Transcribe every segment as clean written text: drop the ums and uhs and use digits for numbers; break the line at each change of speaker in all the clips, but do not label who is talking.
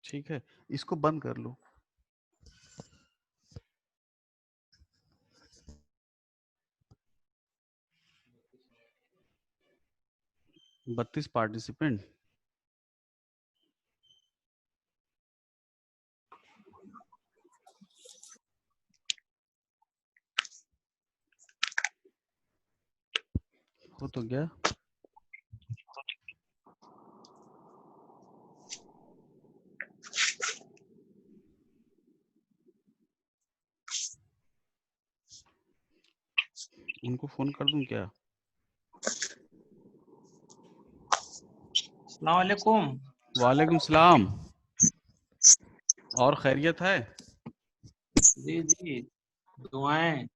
ٹھیک ہے، اس کو بند کر لو. بتیس پارٹیسپینٹ. ہو تو گیا. ان کو فون کر دوں کیا؟
السلام علیکم.
وعلیکم السلام. اور خیریت ہے؟
جی جی دعائیں.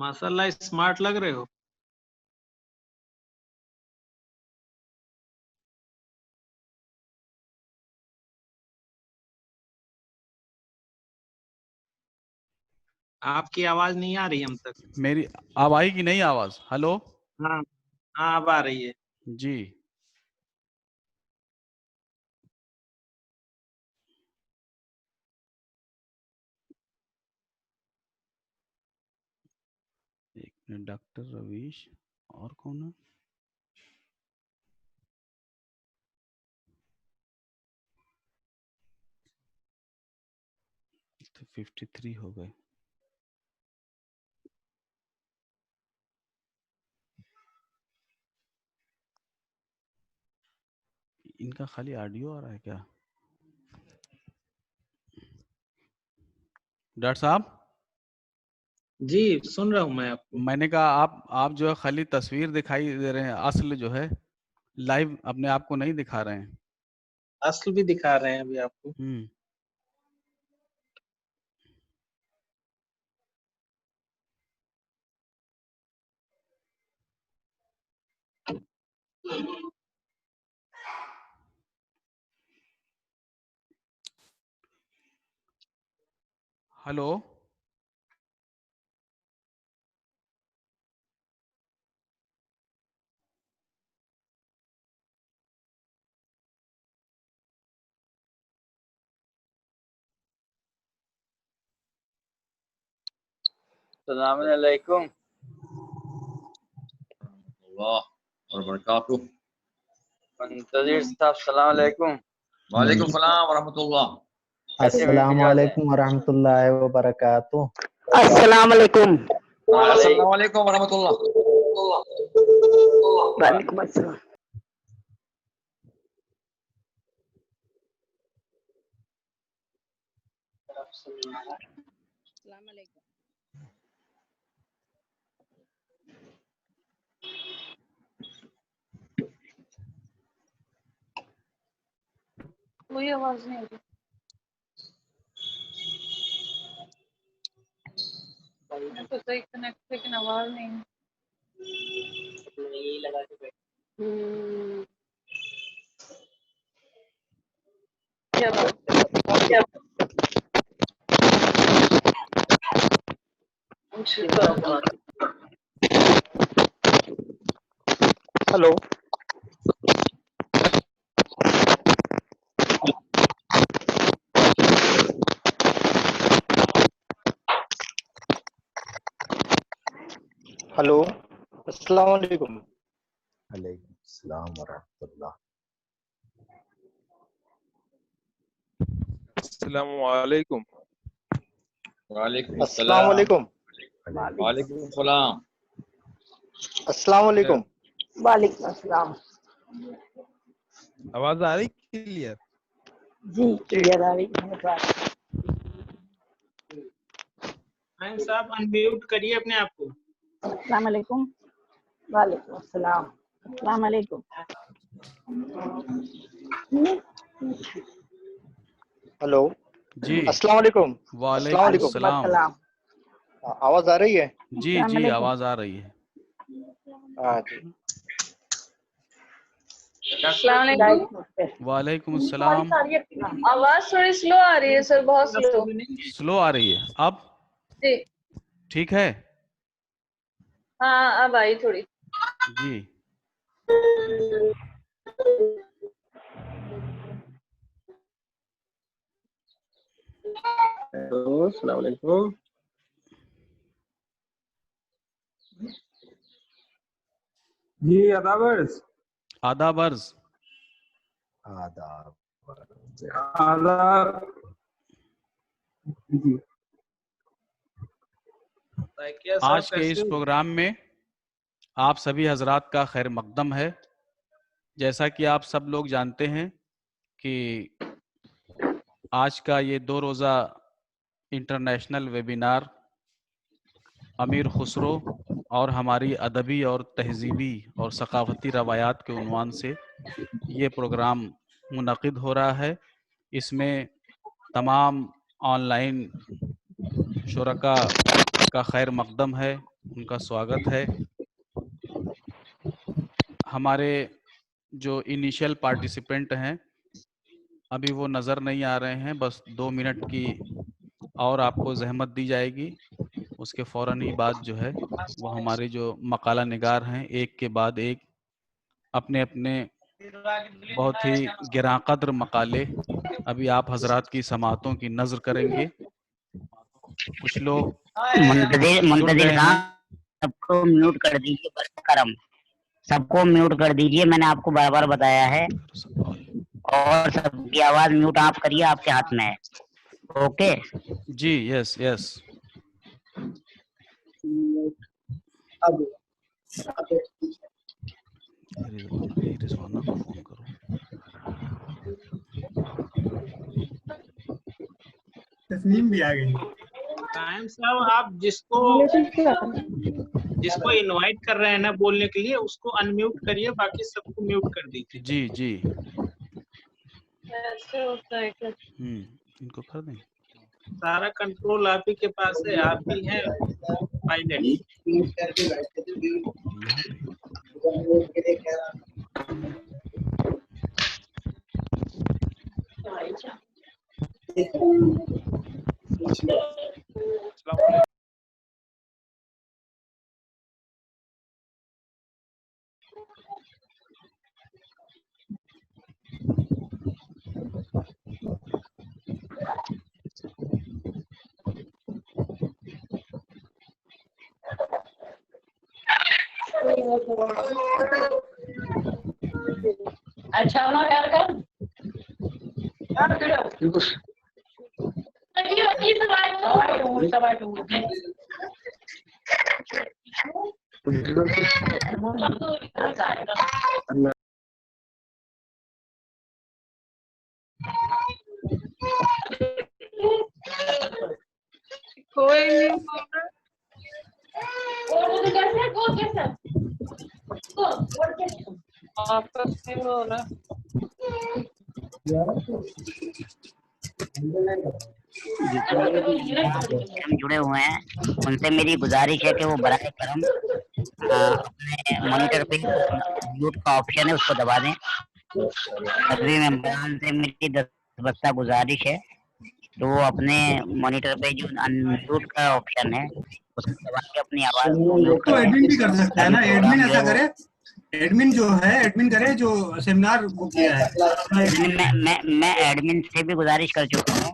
ماشاء اللہ اسمارٹ لگ رہے ہو. آپ کی آواز نہیں آ رہی ہم تک.
میری اب آئی کہ نہیں آواز؟ ہلو.
ہاں ہاں اب آ رہی ہے.
جی. ایک منٹ. ڈاکٹر رویش اور کون ہے؟ تو 53 ہو گئے. ان کا خالی آڈیو آ رہا ہے کیا؟ ڈاکٹر صاحب
جی سن رہا ہوں میں آپ کو.
میں نے کہا آپ جو ہے خالی تصویر دکھائی دے رہے ہیں، اصل جو ہے لائیو اپنے آپ کو نہیں دکھا رہے ہیں.
اصل بھی دکھا رہے ہیں ابھی آپ کو.
ہلو.
السلام علیکم اللہ وبرکاتہ. منتظر صاحب السلام علیکم. وعلیکم السلام ورحمۃ اللہ.
السلام علیکم ورحمۃ اللہ وبرکاتہ.
السلام علیکم.
السلام علیکم ورحمۃ اللہ.
وعلیکم السلام. السلام علیکم. کوئی آواز نہیں آ رہی. تو صحیح کنیکٹ لیکن آواز نہیں.
یہی لگا کے بیٹھ.
کیا بات ہے؟
ہلو. ہلو. السلام علیکم.
وعلیکم السلام ورحمۃ اللہ.
السلام علیکم.
وعلیکم
السلام علیکم.
وعلیکم السلام.
السلام علیکم.
وعلیکم السلام.
آواز آ رہی کلیئر؟
جی کلیئر آ رہی ہے بات.
فہیم صاحب انمیوٹ کریے اپنے آپ کو.
السلام علیکم. وعلیکم السلام. السلام علیکم.
ہلو.
جی
السلام علیکم.
وعلیکم
علیکم.
السلام.
آواز آ رہی ہے؟
جی
السلام
جی
علیکم.
آواز آ رہی ہے.
ہاں جی.
السلام علیکم.
وعلیکم السلام.
آواز تھوڑی سلو آ رہی ہے سر, بہت سلو.
سلو آ رہی ہے اب
جی
ٹھیک ہے؟
ہاں اب آئی تھوڑی.
جی
السلام علیکم. جی آداب عرض.
آداب عرض.
آداب.
آداب. جی
آج کے اس پروگرام میں آپ سبھی حضرات کا خیر مقدم ہے. جیسا کہ آپ سب لوگ جانتے ہیں کہ آج کا یہ 2 روزہ انٹرنیشنل ویبینار امیر خسرو اور ہماری ادبی اور تہذیبی اور ثقافتی روایات کے عنوان سے یہ پروگرام منعقد ہو رہا ہے. اس میں تمام آن لائن شرکا کا خیر مقدم ہے, ان کا سواگت ہے. ہمارے جو انیشل پارٹیسپینٹ ہیں ابھی وہ نظر نہیں آ رہے ہیں, بس 2 منٹ کی اور آپ کو زحمت دی جائے گی. اس کے فوراً ہی بعد جو ہے وہ ہمارے جو مقالہ نگار ہیں ایک کے بعد ایک اپنے اپنے بہت ہی گراں قدر مقالے ابھی آپ حضرات کی سماعتوں کی نظر کریں گے. کچھ لوگ
منتظر صاحب سب کو میوٹ کر دیجیے برائے کرم, سب کو میوٹ کر دیجیے, میں نے آپ کو بار بار بتایا ہے. اور سب کی آواز میوٹ آپ کریے, آپ کے ہاتھ میں ہے. اوکے
جی. یس یس. رضوانہ کو فون کرو.
تسنیم بھی آ گئی.
فہیم صاحب آپ جس کو انوائٹ کر رہے ہیں نا بولنے کے لیے اس کو انمیوٹ کریے, باقی سب کو میوٹ کر دیجیے.
جی جی
ایسے ہوتا ہے کہ
ان کو کر دیں.
سارا کنٹرول آپ ہی کے پاس ہے, آپ ہی ہیں پائلٹ.
یہاں پہ
اچھا ہونا خیال کر. کوئی نہیں آپس میں ہو رہا.
ہم جڑے ہوئے ہیں ان سے میری گزارش ہے کہ وہ برائے کرم اپنے مانیٹر پہ میوٹ کا آپشن ہے اس کو دبا دیں. ابھی ممبران سے میری دستبستہ گزارش ہے تو وہ اپنے مانیٹر پہ جو میوٹ کا آپشن ہے اس کو دبا کے اپنی آواز کو میوٹ
تو
کر
ایڈمن بھی
دیں.
کر سکتا ہے نا, ایڈمن ایسا کرے, ایڈمن جو ہے ایڈمن کرے جو سیمینار کو کیا ہے.
میں ایڈمن سے بھی گزارش کر چکا ہوں,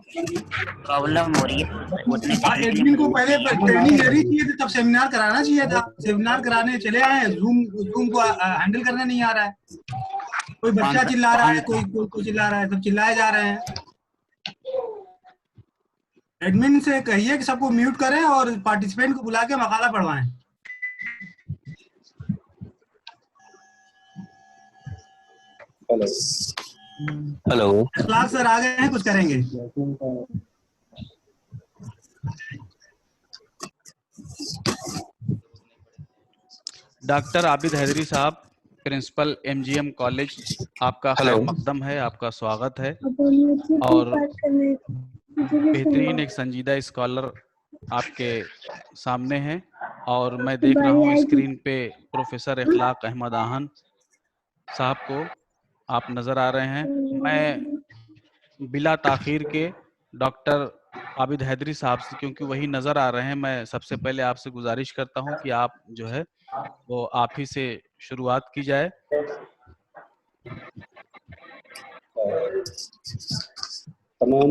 پرابلم ہو رہی ہے اتنے
ہاں ایڈمن کو پہلے ٹریننگ لینی چاہیے تھی, تب سیمینار کرانا چاہیے تھا. سیمینار کرانے چلے آئے, زوم کو ہینڈل کرنا نہیں آ رہا ہے. کوئی بچہ چلا رہا ہے, کوئی چلا رہا ہے, سب چلائے جا رہے ہیں. एडमिन से कहिए कि सबको म्यूट करें और पार्टिसिपेंट को बुला के मकाला पढ़वाएं।
हेलो
इखलाक सर आ गए हैं, कुछ करेंगे।
डॉक्टर आबिद हैदरी साहब, प्रिंसिपल एमजीएम कॉलेज, आपका खैर मकदम है, आपका स्वागत है। और बेहतरीन एक संजीदा स्कॉलर आपके सामने हैं और मैं देख रहा हूँ स्क्रीन पे प्रोफेसर इखलाक अहमद आहन साहब को आप नज़र आ रहे हैं। मैं बिला ताखीर के डॉक्टर आबिद हैदरी साहब से, क्योंकि वही नज़र आ रहे हैं, मैं सबसे पहले आपसे गुजारिश करता हूं कि आप जो है वो आप ही से शुरुआत की जाए।
तमाम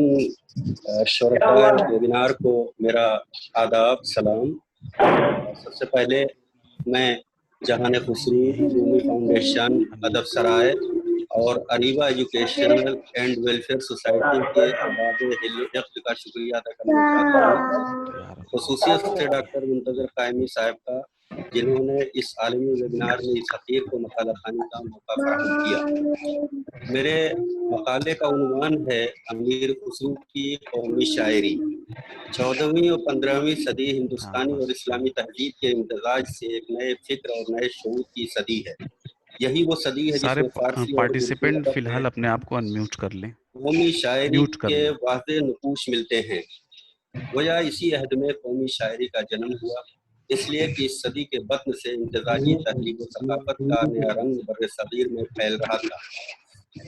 शुरकाए वेबिनार को मेरा आदाब सलाम। सबसे पहले मैं जहान खुसरू रूमी फाउंडेशन अदब सराय और Areeba educational and welfare society के अरबाब का शुक्रिया अदा करना चाहता हूँ, खुसूसियत से डॉक्टर मुंतजर कायमी साहब का, जिन्होंने इस आलमी वेबिनार में इस हकीर को मकाला खानी का मौका फराहम किया। मेरे मकाले का उन्वान है अमीर खुसरू की कौमी शायरी। 14वीं और 15वीं सदी हिंदुस्तानी और इस्लामी तहजीब के इम्तजाज से एक नए फिक्र और नए शऊर की सदी है। यही वो सदी है
सारे
जिसमें फारसी
पार्टिसिपेंट फिलहाल अपने आप को अनम्यूट कर लें,
कौमी शायरी के वाज़े नकूश मिलते हैं। वजह इसी अहद में कौमी शायरी का जन्म हुआ, इसलिए कि इस सदी के बत्न से इम्तजाजी तहरीक व सकाफत का नया रंग बर सगीर में फैल रहा था।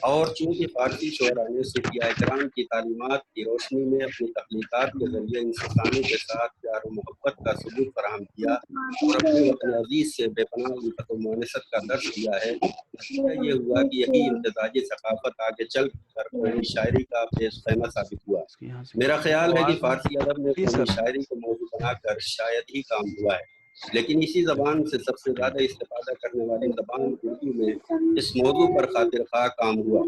और चूंकि फारसी शोरा ने सूफिया इकराम की तालीमात की रोशनी में अपनी तख्लीकात के जरिए इंसानी के साथ प्यार और मोहब्बत का सबूत फराहम किया और अपने वतन अजीज से बेपनाह उल्फत और मुआनसत का दर्स दिया है, नतीजा ये हुआ कि यही इम्तजाजी सकाफत आगे चल कर कौमी शायरी का पेश खैमा साबित हुआ। मेरा ख्याल है कि फारसी अदब में कौमी शायरी को मौजू बनाकर शायद ही काम हुआ है, लेकिन इसी जबान से सबसे ज्यादा इस्तेफादा करने वाली जबान उर्दू में इस मौजू पर खातिर खा काम हुआ।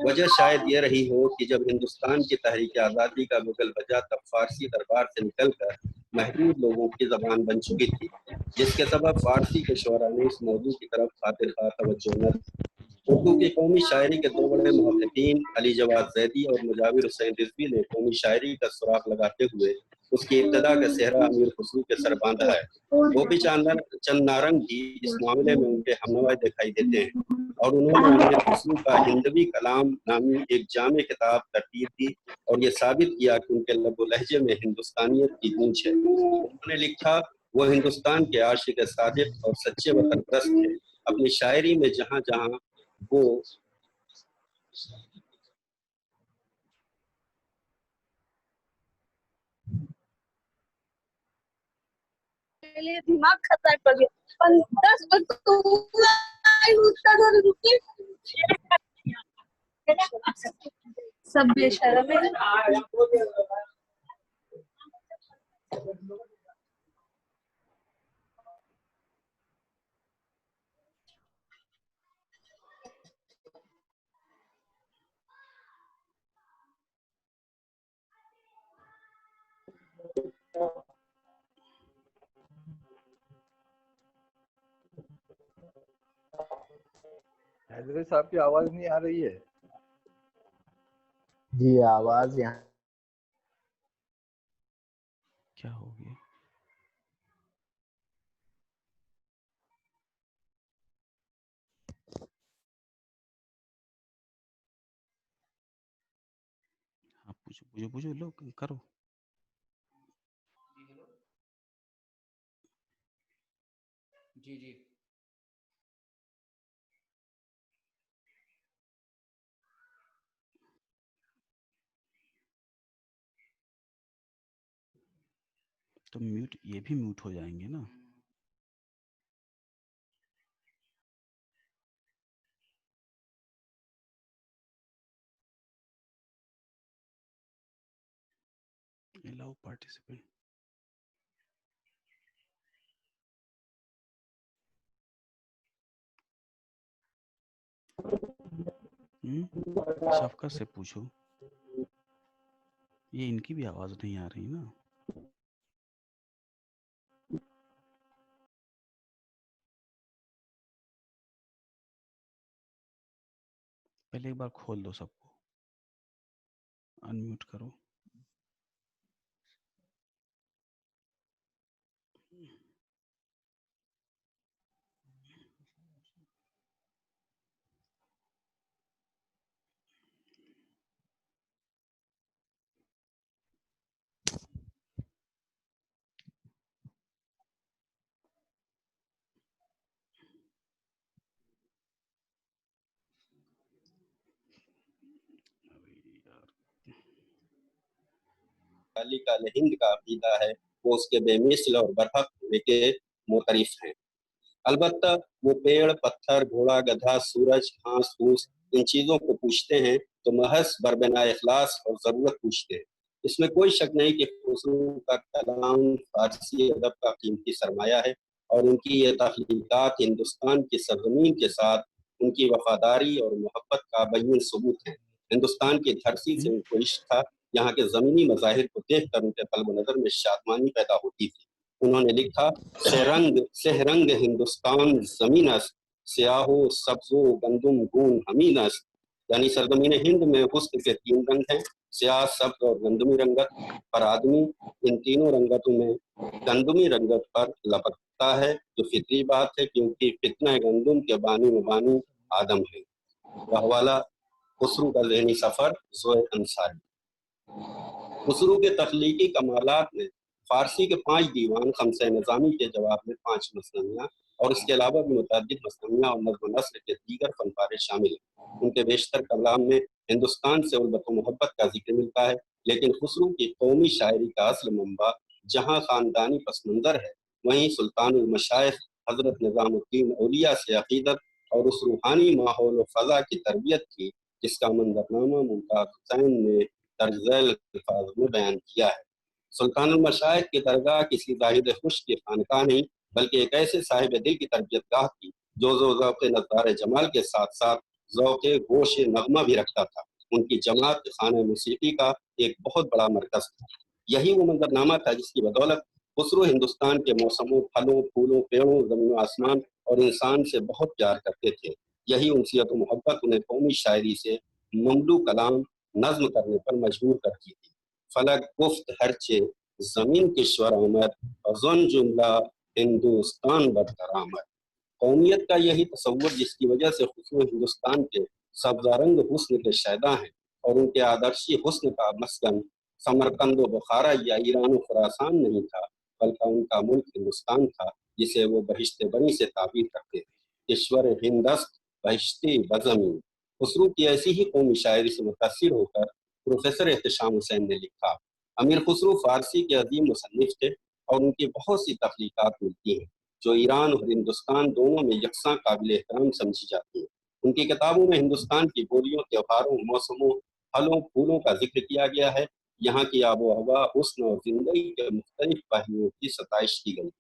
वजह शायद ये रही हो कि जब हिंदुस्तान की तहरीक आज़ादी का बुगल बजा, तब फारसी दरबार से निकलकर महदूद लोगों की जबान बन चुकी थी, जिसके सबब फारसी के शोरा ने इस मौजू की तरफ खातिर खा तवज्जो न दी। उर्दू की कौमी शायरी के दो बड़े मुहक्किकीन अली जवाद जैदी और मुजाविर हुसैन रिजवी ने कौमी शायरी का सुराग लगाते हुए उसकी इब्तदा का सेहरा अमीर खुसरू के सर बांधा है। वो भी चंद नारंग भी इस मामले में उनके हमनवा दिखाई देते हैं और उन्होंने अमीर खुसरू का हिंदवी कलाम नामी एक जामे किताब तरतीब दी और ये साबित किया कि उनके लबो लहजे में हिंदुस्तानियत की गूंज है। उन्होंने लिखा, वो हिंदुस्तान के आशिक सादिक और सच्चे वतन परस्त थे। अपनी शायरी में जहाँ जहाँ वो
दिमाग खराब कर दिया। 10 सब बेशरम है।
हैदरी साहब की आवाज नहीं आ रही है। जी आवाज यहाँ
क्या हो गया? हाँ, पूछो लो, करो। जी जी तो म्यूट, ये भी म्यूट हो जाएंगे ना। Allow participant. शफकत से पूछो। ये इनकी भी आवाज नहीं आ रही ना। पहले एक बार खोल दो सबको, अनम्यूट करो।
का हिंद का अकीदा है वो उसके बेमिसल और बरहक होने के मोतरिफ हैं। अलबत्ता वो पेड़, पत्थर, घोड़ा, गधा, सूरज, घास फूस इन चीजों को पूछते हैं तो महज बरबना इखलास और जरूरत पूछते हैं। इसमें कोई शक नहीं कि खुसरो का कलाम फारसी अदब का कीमती सरमाया है और उनकी ये तख्लीकात हिंदुस्तान की सरजमीन के साथ उनकी वफादारी और मोहब्बत का बैन सबूत है। हिंदुस्तान की धरती से उनको इश्क था, यहाँ के जमीनी मज़ाहिर को देखकर उनके कल्ब नजर में शादमानी पैदा होती थी। उन्होंने लिखा, सेहरंग हिंदुस्तान जमीनस, स्याहो सब्जो गंदुम गून हमीनस, यानी सरजमीन हिंद में हुस्न के 3 रंग हैं, स्याह, सब्ज और गंदमी रंगत। पर आदमी इन तीनों रंगतों में गंदमी रंगत पर लपकता है, जो फितरी बात है, क्योंकि फितना गंदुम के बानी मुबानी आदम है। वहवाला खुसरू का ज़हनी सफर, ज़ोए अंसारी। खुसरू के तख्लीकी कमालात में फारसी के 5 दीवान, खमसे निज़ामी के जवाब में 5 मसनवियाँ और इसके अलावा भी मुतअद्दिद मसनवियाँ और नज़्म नस्र के दीगर फनपारे शामिल हैं। उनके बेशतर कलाम में हिंदुस्तान से उल्फत व मोहब्बत का जिक्र मिलता है, लेकिन खुसरू की कौमी शायरी का असल मंबा जहाँ खानदानी पस मंज़र है, वहीं सुल्तानुल मशाइख हज़रत निज़ामुद्दीन औलिया से अक़ीदत और उस रूहानी माहौल व फ़ज़ा की तरबियत थी जिसका मंज़रनामा मुमताज़ हुसैन ने दर्ज-झैल अल्फाज में बयान किया है। सुल्तानुल मशाइख की दरगाह किसी ज़ाहिद खुश की खानकाह नहीं, बल्कि एक ऐसे साहिब दिल की तरबियतगाह थी जो ज़ौक़ नज़ारे जमाल के साथ साथ ज़ौक़ गोश नग़मा भी रखता था। उनकी जमात खाने मौसीकी का एक बहुत बड़ा मरकज़ था। यही वो मंजरनामा था जिसकी बदौलत खुसरो हिंदुस्तान के मौसमों, फलों, फूलों, पेड़ों, ज़मीन आसमान और इंसान से बहुत प्यार करते थे। यही उनसियत व मोहब्बत उन्हें कौमी शायरी से ममलू कलाम नज़्म करने पर मजबूर करती थी। फलक गुफ्त हरचे ज़मीन किश्वर आमद, अज़न जुमला हिंदुस्तान बदकरामद। कौमियत का यही तसव्वुर जिसकी वजह से खुसरो हिंदुस्तान के सब्ज़ारंग हुस्न के शैदा हैं और उनके आदर्शी हुस्न का मस्कन समरकंद व बुखारा या ईरान व खुरासान नहीं था, बल्कि उनका मुल्क हिंदुस्तान था, जिसे वो बहिश्ते बनी से ताबीर करते थे। ईश्वर हिंदस्त बहिश्ती बज़मीन। खुसरो की ऐसी ही कौमी शायरी से मुतासिर होकर प्रोफेसर एहतशाम हुसैन ने लिखा, अमीर खुसरो फारसी के अजीम मुसन्निफ थे और उनकी बहुत सी तख्लीकात मिलती हैं जो ईरान और हिंदुस्तान दोनों में यकसां काबिल एहतराम समझी जाती हैं। उनकी किताबों में हिंदुस्तान की बोलियों, त्योहारों, मौसमों, फलों, फूलों का जिक्र किया गया है। यहाँ की आबो हवा, हुस्न और जिंदगी के मुख्तलिफ पहलुओं की सताइश की गई।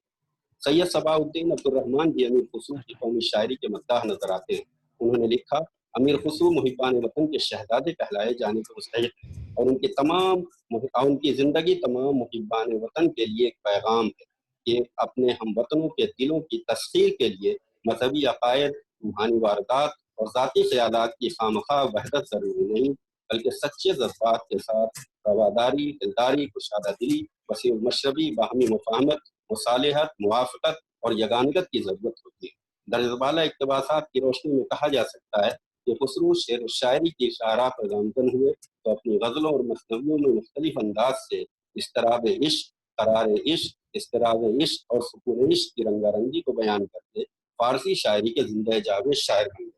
सैयद सबाउद्दीन अब्दुर्रहमान भी अमीर खुसरो की कौमी शायरी के मद्दाह नजर आते हैं। उन्होंने लिखा, अमीर खुसरो मुहिब्बान वतन के शहजादे कहलाए जाने के मुस्तहिक हैं और उनकी जिंदगी तमाम मुहिब्बान वतन के लिए एक पैगाम है कि अपने हम वतनों के दिलों की तस्खीर के लिए मजहबी अकायद, रूहानी वारदात और ज़ाती ख्यालात की खामखा वहदत जरूरी नहीं, बल्कि सच्चे जज्बात के साथ रवादारी, दिलदारी, कुशादा दिली, वसीउल मशरबी, बाहमी मुफाहमत, मुसालिहत, मुवाफ़क़त और यगानियत की ज़रूरत होती है। दर्जबाला इक़्तिबासात की रोशनी में कहा जा सकता है कि खुसरो शेर शायरी की शायरा पर गामज़न हुए तो अपनी गज़लों और मसनवियों में मुख्तलिफ अंदाज से इस्तराब इश्क, करार इश्क, इस्तराब इश्क और सुकून इश्क की रंगारंगी को बयान करके फारसी शायरी के जिंदा जावेद शायर बन गए।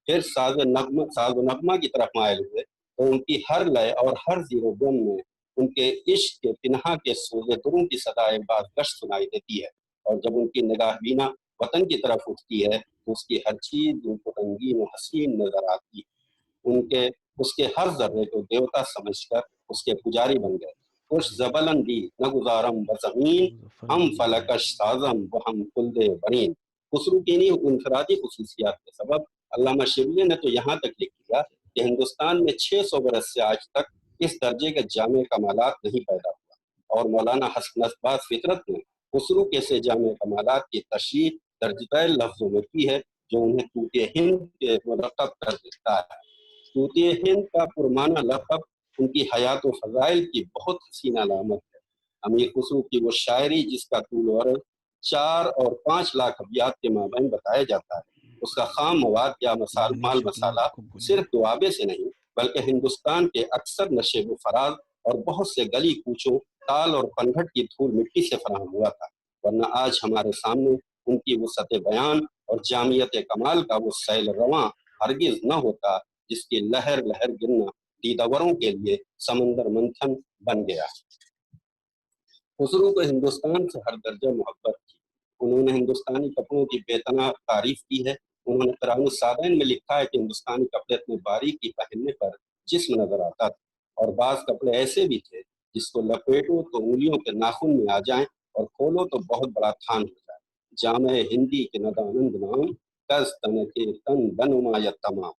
फिर साज़ नगमा की तरफ मायल हुए तो उनकी हर लय और हर ज़ीरो गम में उनके इश्क के पिन्हा के सोज़े दुरों की सदाए बाज़गश्त सुनाई देती है और जब उनकी निगाह बीना वतन की तरफ उठती है तो उसकी हर चीज उनको रंगीन और हसीन नजर आती है। उसके हर जर्रे को देवता समझकर उसके पुजारी बन गए। खुश जबलन दी न गुजारम बज़मीन, हम फलकश साजम व हम कुल्दे बनीन। खुसरो की इन्हीं इनफरादी खुसूसियात के सबब अल्लामा शिबली ने तो यहाँ तक लिख दिया कि हिंदुस्तान में 600 बरस से आज तक इस दर्जे के जामे कमालात नहीं पैदा हुआ। और मौलाना हसन नसबात फितरत ने खुसरू के से जामे कमालात की तशरीह दर्जतैय लफ्जों में की है, जो उन्हें तूते हिंद के मुलक़ब कर देता है। तूते हिंद का पुरमाना लक़ब उनकी हयात व फ़ज़ाइल की बहुत हसीन अलामत है। अमीर खुसरू की वो शायरी जिसका तूल और 4 और 5 लाख अबियात के माबैन बताया जाता है, उसका खाम मवाद या माल मसाला सिर्फ दुआबे से नहीं बल्कि हिंदुस्तान के अक्सर नशेब फराज और बहुत से गली कूचों, ताल और पनघट की धूल मिट्टी से फराहम हुआ था। वरना आज हमारे सामने उनकी वसअत बयान और जामियत कमाल का वो सैल रवां हरगिज न होता, जिसकी लहर लहर गिरना दीदावरों के लिए समंदर मंथन बन गया। खुसरू को हिंदुस्तान से हर दर्जा मोहब्बत थी। उन्होंने हिंदुस्तानी कपड़ों की बेतना तारीफ की है। उन्होंने कुरान सादैन में लिखा है कि हिंदुस्तानी कपड़े अपने बारीकी पहनने पर जिस्म नजर आता था, और बाज कपड़े ऐसे भी थे जिसको लपेटो तो उंगलियों के नाखून में आ जाएं और खोलो तो बहुत बड़ा थान हो जाए। जामे हिंदी के नदानंद नाम कस तन के तन बनुमा या तमाम।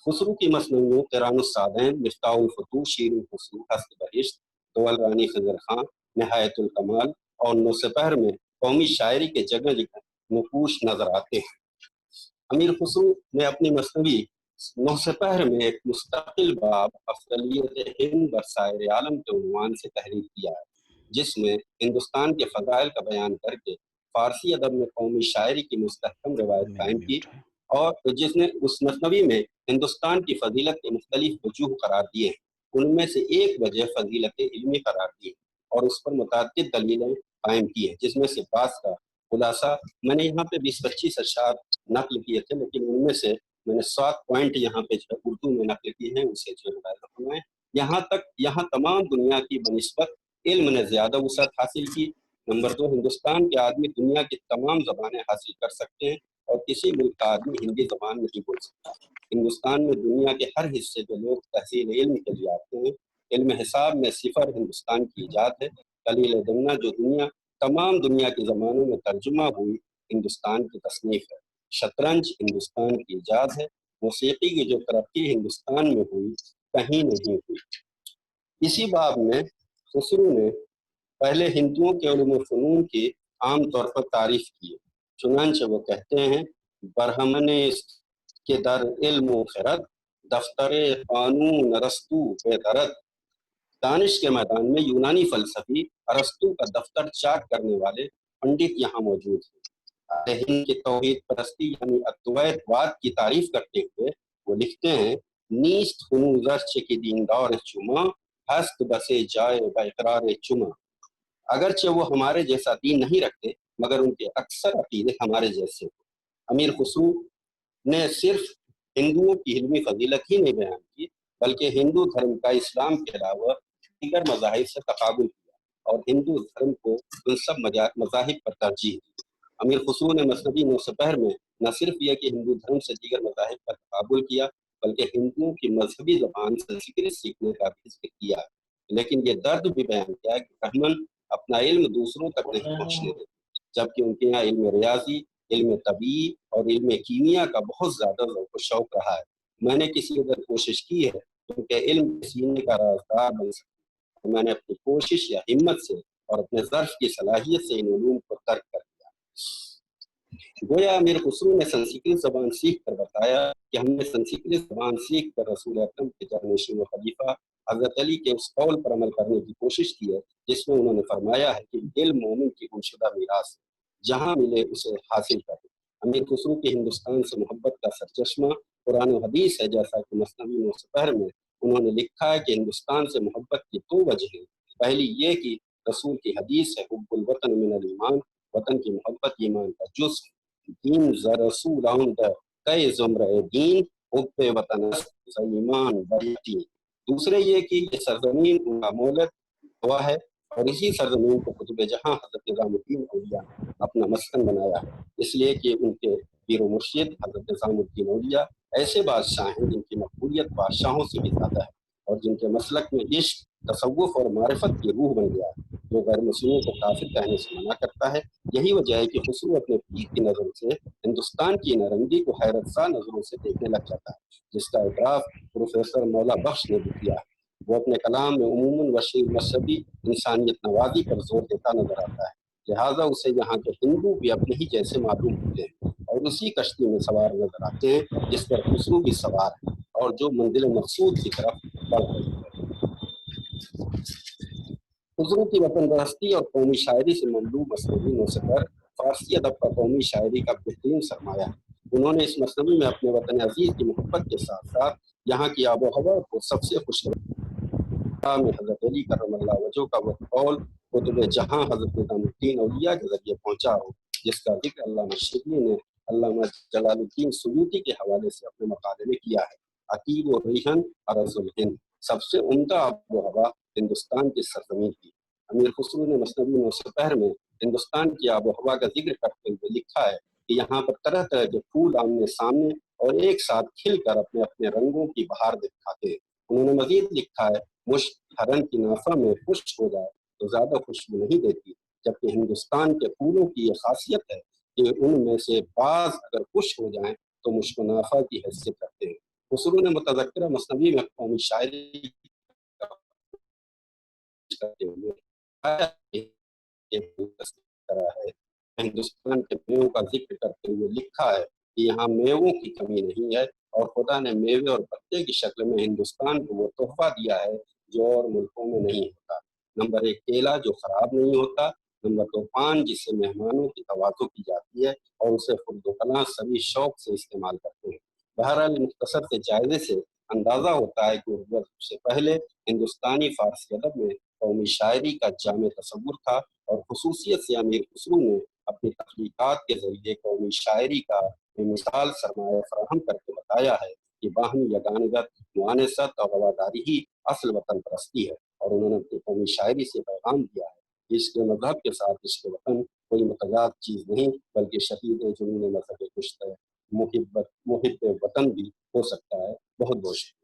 खुसरू की मसनवियों कुरान सादैन, मिफ्ताहुल फुतूह, शीरुल खुसरू, हस्त बहिश्त, दोल रानी खजर खां, निहायतुल कमाल और नौसपहर में कौमी शायरी के जगह जगह नकूश नजर आते हैं। अमीर खुसरू ने अपनी मसनवी नौसपहर में एक मुस्तकिल बाब अफजलियत हिंद बरसायर आलम के उन्वान से तहरीर किया है, जिसमें हिंदुस्तान के फजाइल का बयान करके फारसी अदब में कौमी शायरी की मुस्तहकम रिवायत कायम की, और जिसने उस मसनवी में हिंदुस्तान की फजीलत के मुख्तलिफ वजूह करार दिए हैं। उनमें से एक वजह फजीलत इल्मी करार दी और उस पर मुतअद्दिद दलीलें कायम की है, जिसमें से बास का खुलासा मैंने यहाँ पे 20-25 अशआर नकल किए थे, लेकिन उनमें से मैंने 7 पॉइंट यहाँ पे जो उर्दू में नकल किए हैं उसे जो है यहाँ तमाम दुनिया की बनिस्बत इल्म ने ज्यादा वसअत हासिल की। नंबर 2, हिंदुस्तान के आदमी दुनिया की तमाम जबानें हासिल कर सकते हैं और किसी मुल्क का आदमी हिंदी जबान नहीं बोल सकता। हिंदुस्तान में दुनिया के हर हिस्से के लोग तहसील इल्म के लिए आते हैं। इल्म हिसाब में सिफर हिंदुस्तान की इजाद है। कलील दन्ना जो दुनिया तमाम दुनिया के ज़मानों में तर्जुमा हुई हिंदुस्तान की तसनीफ है। शतरंज हिंदुस्तान की इजाद है। मौसीकी की जो तरक्की हिंदुस्तान में हुई कहीं नहीं हुई। इसी बाब में खुसरू ने पहले हिंदुओं के उलूम फ़नून की आम तौर पर तारीफ की। चुनांचे वो कहते हैं, बरहमने के दर इल्म खिरत, दफ्तरे कानून अरस्तू बेदरद। दानिश के मैदान में यूनानी फलसफी अरस्तू का दफ्तर चाक करने वाले पंडित यहाँ मौजूद हैं। हिंद की तौहीद परस्ती यानी अद्वैतवाद की तारीफ करते हुए वो लिखते हैं, नीस्त हुनू ज़र्च की दीनदार चुमा, हस्त बसे जाए बेकरार चुमा। अगरचे वो हमारे जैसा दीन नहीं रखते मगर उनके अक्सर अकीदे हमारे जैसे हो। अमीर खुसरू ने सिर्फ हिंदुओं की इल्मी फजीलत ही नहीं बयान की, बल्कि हिंदू धर्म का इस्लाम के अलावा दीगर मज़ाहिब से तकाबुल किया और हिंदू धर्म को उन सब मज़ाहिब पर तरजीह दी। अमीर खुसरू ने मसनवी नौसपहर में न सिर्फ यह कि हिंदू धर्म से दीगर मज़ाहिब पर तकाबुल किया, बल्कि हिंदुओं की मजहबी ज़बान संस्कृत सीखने का भी जिक्र किया, लेकिन ये दर्द भी बयान किया कि ब्राह्मण अपना इल्म दूसरों तक नहीं पहुँचने देते, जबकि उनके यहाँ इल्म रियाजी, इल्म तबी और इल्म कीमिया का बहुत ज़्यादा शौक रहा है। मैंने किसी अगर कोशिश की है तो उनके इल्म सीखने का राजदार बन सकता, तो मैंने अपनी कोशिश या हिम्मत से और अपने ज़र्फ की सलाहियत से इन उलूम को तर्क कर दिया। गोया अमीर खुसरू ने संस्कृत ज़बान सीख कर बताया कि हमने संस्कृत ज़बान सीख कर रसूल अकरम के जानशीन व खलीफा हज़रत अली के उस कौल पर अमल करने की कोशिश की है, जिसमें उन्होंने फरमाया है कि दिल मोमिन की गुमशुदा मीरास है, जहाँ मिले उसे हासिल करें। अमीर खुसरू की हिंदुस्तान से मोहब्बत का सरचश्मा कुरान और हदीस है, जैसा कि मसनवी नौसपहर में उन्होंने लिखा है कि हिंदुस्तान से मोहब्बत की 2 वजहें। पहली ये कि रसूल की हदीस है, हुब्बुल वतन मिनल ईमान, वतन की मोहब्बत ईमान का जुज़ है। दीन ज़ रसूल औंद कई ज़ुमरे दीन, हुब्बे वतन ईमान बरीती। दूसरे ये कि ये सरजमीन उनका मौलद हुआ है और इसी सरजमीन को कुतुब जहां हज़रत निज़ामुद्दीन औलिया अपना मस्कन बनाया है, इसलिए कि उनके पीर मुर्शिद हज़रत निज़ामुद्दीन औलिया ऐसे बादशाह हैं जिनकी मकबूलियत बादशाहों से भी ज़्यादा है और जिनके मसलक में इश्क, तसव्वुफ और मारिफत की रूह बन गया है, जो गैर मुस्लिमों को काफिर कहने से मना करता है। यही वजह है कि खुसरू अपने पीर की नज़र से हिंदुस्तान की नारंगी को हैरतसा नजरों से देखने लग जाता है, जिसका इतराफ प्रोफेसर मौला बख्श ने भी किया है। वो अपने कलाम में उमूमन मशरबी इंसानियत नवाजी पर जोर देता नजर आता है, लिहाजा उसे यहाँ के हिंदू भी अपने ही जैसे मालूम होते हैं और उसी कश्ती में सवार नजर आते हैं जिस पर खुसरू भी सवार है और जो मंजिल मकसूद की तरफ बढ़ रही है। खुसरू की वतन परस्ती और कौमी शायरी से ममलू मसनवी नौसफर फारसी अदब का कौमी शायरी का बेहतरीन सरमाया है। उन्होंने इस मसनवी में अपने वतन अजीज की मोहब्बत के साथ साथ यहाँ की आबो हवा को सबसे खुश में हजरत अली करमल्लाह वजह का वो कौल कुतुब जहां हजरत निजामुद्दीन औलिया के जरिए पहुंचा हो, जिसका जिक्र अल्लामा शिबली ने अल्लामा जलालुद्दीन सुयूती के हवाले से अपने मकाले में किया है। अकीब व रिहन अरजुल हिंद, सबसे उम्दा आबो हवा हिंदुस्तान की सरजमीन थी। अमीर खुसरू ने मसनवी नौसफर में हिंदुस्तान की आबो हवा का जिक्र करते हुए लिखा है कि यहाँ पर तरह तरह के फूल आमने सामने और एक साथ खिलकर अपने अपने रंगों की बहार दिखाते हैं। उन्होंने मजीद लिखा है, मुश्क हरन की नाफा में खुश्क हो जाए तो ज्यादा खुशबू नहीं देती, जबकि हिंदुस्तान के फूलों की यह खासियत है कि उनमें से बाज अगर खुश्क हो जाएं तो मुश्क नाफा की हैसियत रखते हैं। खुसरू ने मुतज़क्किरा मसनवी में कौमी शायरी करते हुए है, हिंदुस्तान के मेवों का जिक्र करते हुए लिखा है कि यहाँ मेवों की कमी नहीं है और खुदा ने मेवे और पत्ते की शक्ल में हिंदुस्तान को वो तोहफा दिया है जो और मुल्कों में नहीं होता। नंबर 1 केला जो खराब नहीं होता, नंबर 2 पान जिससे मेहमानों की तवाज़ो की जाती है और उसे खुर्द-ओ-कलां सभी शौक से इस्तेमाल करते हैं। बहरहाल मुख्तसर से जायजे से अंदाजा होता है कि उर्दू से पहले हिंदुस्तानी फारसी अदब में कौमी शायरी का जामे तसव्वुर था और खुसूसियत से अमीर खुसरू ने अपनी तख्लीकात के जरिए कौमी शायरी का बेमिसाल सरमाया फराहम करके बताया है कि बाहमी यगानगत, मुआनसत और रवादारी ही असल वतन परस्ती है। और उन्होंने अपनी कौमी शायरी से पैगाम दिया है कि इसके मजहब के साथ इसके वतन कोई मुतजाद चीज़ नहीं, बल्कि शहीद जुनून मजहब कुश्त मुहिब वतन भी हो सकता है। बहुत बहुत शुक्रिया।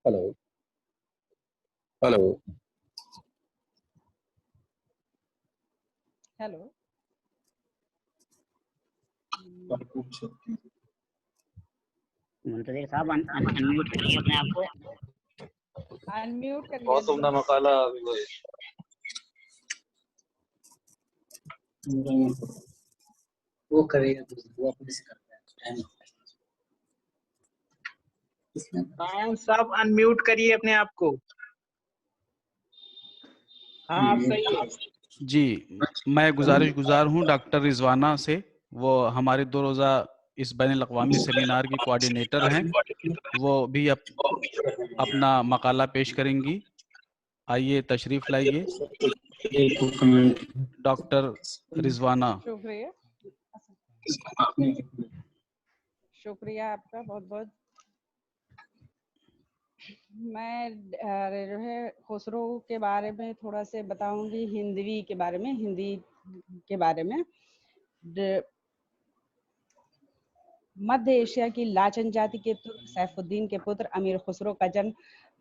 हेलो हेलो
हेलो
मुंतज़िर साहब अनम्यूट करिए अपने आप को।
अनम्यूट करिए।
बहुत उम्दा मकाला
वो करेगा तो वो अपने से करता है। हाँ, सब अनम्यूट करिए अपने आप को। हाँ आप सही है
जी। मैं गुजार हूँ डॉक्टर रिजवाना से, वो हमारे 2 रोज़ा इस बैनुल अक़वामी सेमिनार की कोऑर्डिनेटर हैं। वो भी अपना मकाला पेश करेंगी। आइए तशरीफ लाइए डॉक्टर रिजवाना।
शुक्रिया आपका बहुत बहुत। मैं जो है खुसरो के बारे में थोड़ा से बताऊंगी, हिंदवी के बारे में, हिंदी के बारे में। मध्य एशिया की लाचन जाति के तुर्क सैफुद्दीन के पुत्र अमीर खुसरो का जन्म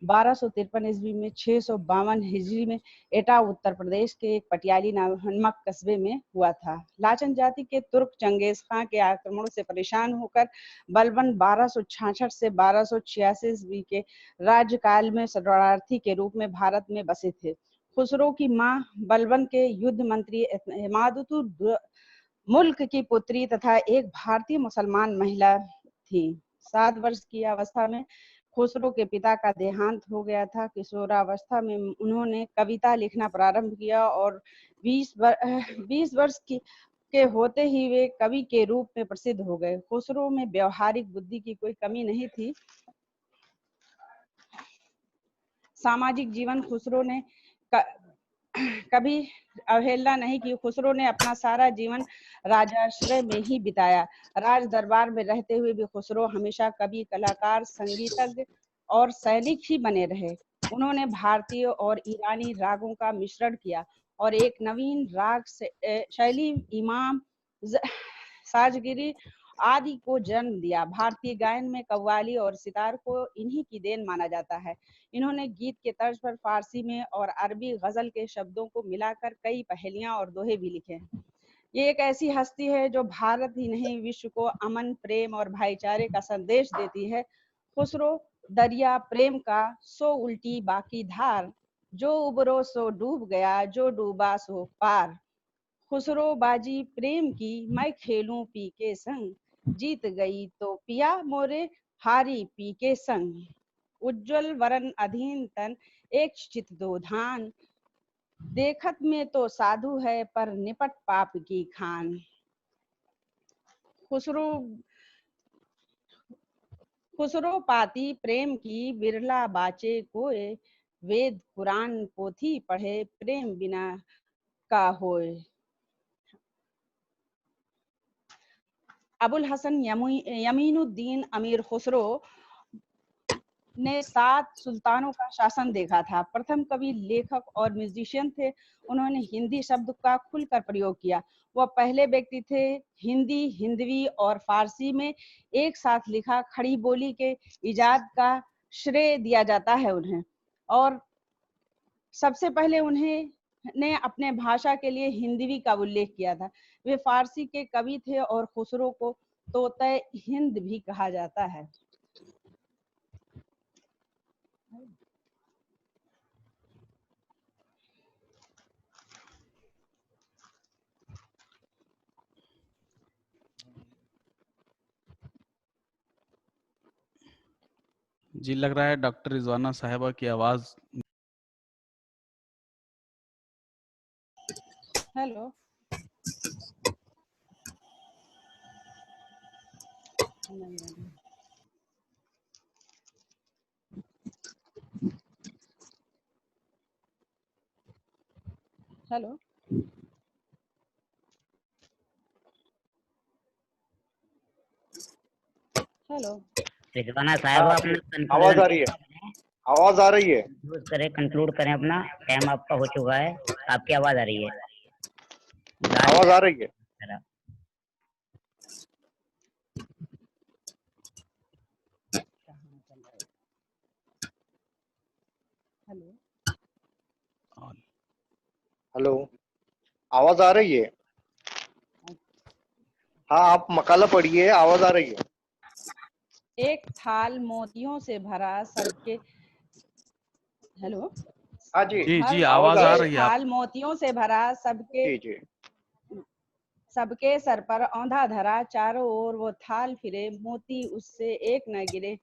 1253 ईस्वी में 652 हिजरी में एटा उत्तर प्रदेश के एक पटियाली नामक कस्बे में हुआ था। लाचन जाति के तुर्क चंगेज खां के आक्रमणों से परेशान होकर बलबन 1266 से 1286 ईस्वी के राज्यकाल में शरणार्थी के रूप में भारत में बसे थे। खुसरो की मां बलबन के युद्ध मंत्री इमादुद्दौला मुल्क की पुत्री तथा एक भारतीय मुसलमान महिला थी। 7 वर्ष की अवस्था में खुसरो के पिता का देहांत हो गया था। किशोरावस्था में उन्होंने कविता लिखना प्रारंभ किया और 20 वर्ष के होते ही वे कवि के रूप में प्रसिद्ध हो गए। खुसरो में व्यवहारिक बुद्धि की कोई कमी नहीं थी। सामाजिक जीवन खुसरो ने कभी अवहेलना नहीं की। खुसरो ने अपना सारा जीवन राजाश्रय में ही बिताया। राज दरबार में रहते हुए भी खुसरो हमेशा कवि, कलाकार, संगीतज्ञ और सैनिक ही बने रहे। उन्होंने भारतीय और ईरानी रागों का मिश्रण किया और एक नवीन राग शैली इमाम साजगिरी आदि को जन्म दिया। भारतीय गायन में कव्वाली और सितार को इन्हीं की देन माना जाता है। इन्होंने गीत के तर्ज पर फारसी में और अरबी गजल के शब्दों को मिलाकर कई पहेलियां और दोहे भी लिखे हैं। ये एक ऐसी हस्ती है जो भारत ही नहीं विश्व को अमन, प्रेम और भाईचारे का संदेश देती है। खुसरो दरिया प्रेम का सो उल्टी बाकी धार, जो उबरो सो डूब गया, जो डूबा सो पार। खुसरो बाजी प्रेम की मैं खेलूं पी के संग, जीत गई तो पिया मोरे हारी पी के संग। उज्जवल वरन अधीन तन एक चित दो धान, देखत में तो साधु है पर निपट पाप की खान। खुसरो पाती प्रेम की बिरला बाचे कोय, वेद पुराण पोथी पढ़े प्रेम बिना का होय। अबुल हसन यमीनुद्दीन अमीर खुसरो ने 7 सुल्तानों का शासन देखा था। प्रथम कवि, लेखक और म्यूजिशियन थे। उन्होंने हिंदी शब्द का खुलकर प्रयोग किया। वह पहले व्यक्ति थे। हिंदी, हिंदवी और फारसी में एक साथ लिखा खड़ी बोली के इजाद का श्रेय दिया जाता है उन्हें। और सबसे पहले उन्हें अपने भाषा के लिए हिंदवी का उल्लेख किया था। वे फारसी के कवि थे और खुसरो को तोते हिंद भी कहा जाता है।
जी, लग रहा है डॉक्टर रिजवाना साहिबा की आवाज।
Hello, hello, hello.
रिजवाना साहब, अपना
आवाज आ रही है? आवाज आ रही है?
कंक्लूड करें, अपना टाइम आपका हो चुका है। आपकी आवाज आ रही है?
आवाज आ रही है?
हेलो,
हेलो, आवाज आ रही है? हाँ, आप मकाला पढ़िए, आवाज आ रही है।
एक थाल मोतियों से भरा सबके, हेलो,
हाँ जी
जी, आवाज आ रही है।
थाल मोतियों से भरा सबके सर पर औंधा धरा, चारों ओर वो थाल फिरे, मोती उससे एक न गिरे।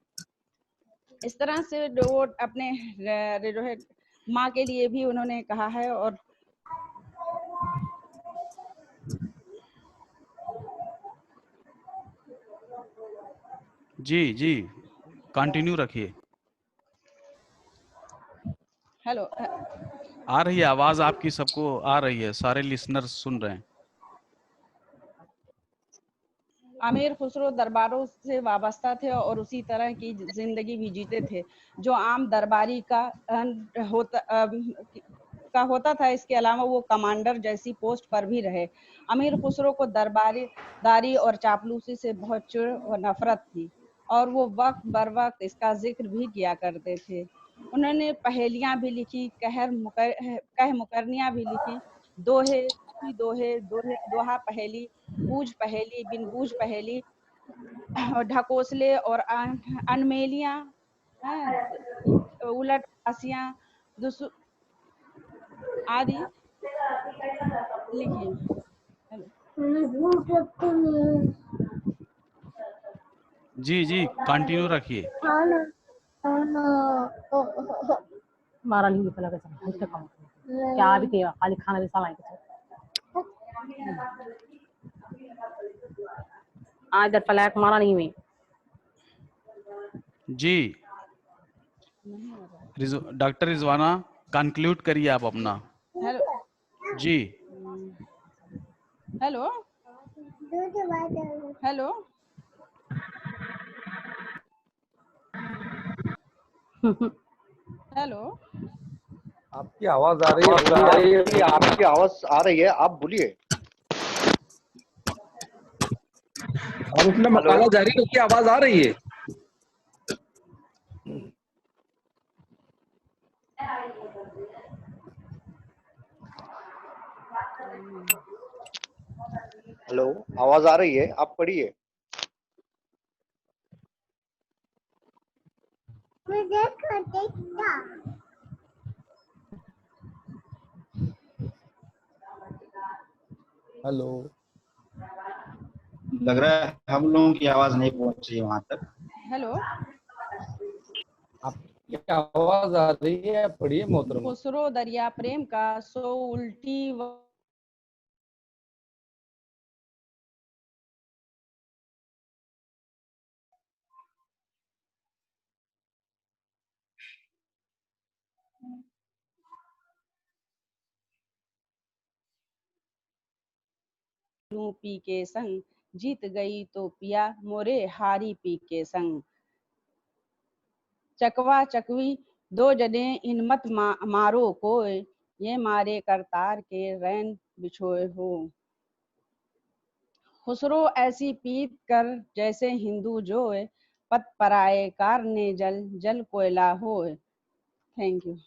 इस तरह से वो अपने जो है माँ के लिए भी उन्होंने कहा है। और
जी, कंटिन्यू रखिए।
हेलो,
आ रही है आवाज आपकी, सबको आ रही है, सारे लिसनर्स सुन रहे हैं।
अमीर खुसरो दरबारों से वाबस्ता थे और उसी तरह की जिंदगी भी जीते थे जो आम दरबारी का होता था। इसके अलावा वो कमांडर जैसी पोस्ट पर भी रहे। अमीर खुसरो को दरबारी और चापलूसी से बहुत चिढ़ और नफरत थी और वो वक्त बर वक्त इसका जिक्र भी किया करते थे। उन्होंने पहेलियां भी लिखी, कह मुकरनियां भी लिखी, दोहा पहेली, बूझ पहेली, बिन बूझ पहेली, ढकोसले और अनमेलियां, उलट आसियां आदि लिखी।
जी, कंटिन्यू रखिए।
मारा नहीं पहले का चल क्या भी किया खाली खाना भी साला आज इधर फ्लैग मारा नहीं हुई।
जी, डॉक्टर रिजवाना कंक्लूड करिए आप अपना। जी,
हेलो, हेलो, हेलो,
आपकी आवाज आ रही है?
आपकी आवाज आ रही है, आप बोलिए।
हेलो।
اس میں مقالہ جاری ہے، اس کی آواز آ رہی ہے؟
हेलो, आवाज आ रही है? आप पढ़िए।
हेलो,
लग रहा है हम लोगों की आवाज नहीं पहुंच रही वहां तक।
हेलो,
आपकी आवाज आ रही है, पढ़िए मोहतरम।
खुसरो दरिया प्रेम का सो उल्टी पी के संग, जीत गई तो पिया मोरे हारी पी के संग। चकवा चकवी दो जने इन मत मारो कोय, ये मारे करतार के रैन बिछोए हो। खुसरो ऐसी पीत कर जैसे हिंदू जोए, पत पराए कार ने जल जल कोयला होए। Thank you.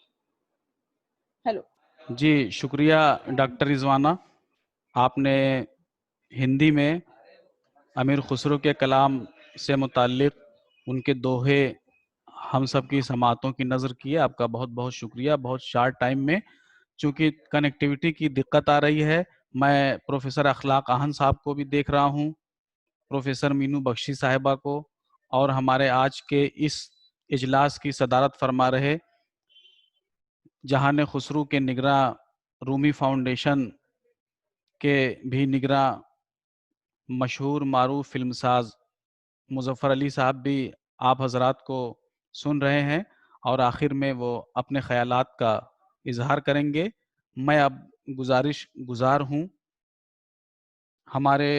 हेलो
जी शुक्रिया डॉक्टर रिजवाना, आपने हिंदी में अमीर खुसरो के कलाम से मुताल्लिक़ उनके दोहे हम सब की समातों की नज़र की है। आपका बहुत बहुत शुक्रिया। बहुत शार्ट टाइम में, चूँकि कनेक्टिविटी की दिक्कत आ रही है, मैं प्रोफेसर अखलाक आहन साहब को भी देख रहा हूँ, प्रोफेसर मीनू बख्शी साहिबा को, और हमारे आज के इस इजलास की सदारत फरमा रहे जहान खुसरू के निगरां रूमी फाउंडेशन के भी निगरां मशहूर मारूफ फिल्मसाज मुजफ्फर अली साहब भी आप हजरात को सुन रहे हैं और आखिर में वो अपने ख्यालात का इजहार करेंगे। मैं अब गुजार हूँ हमारे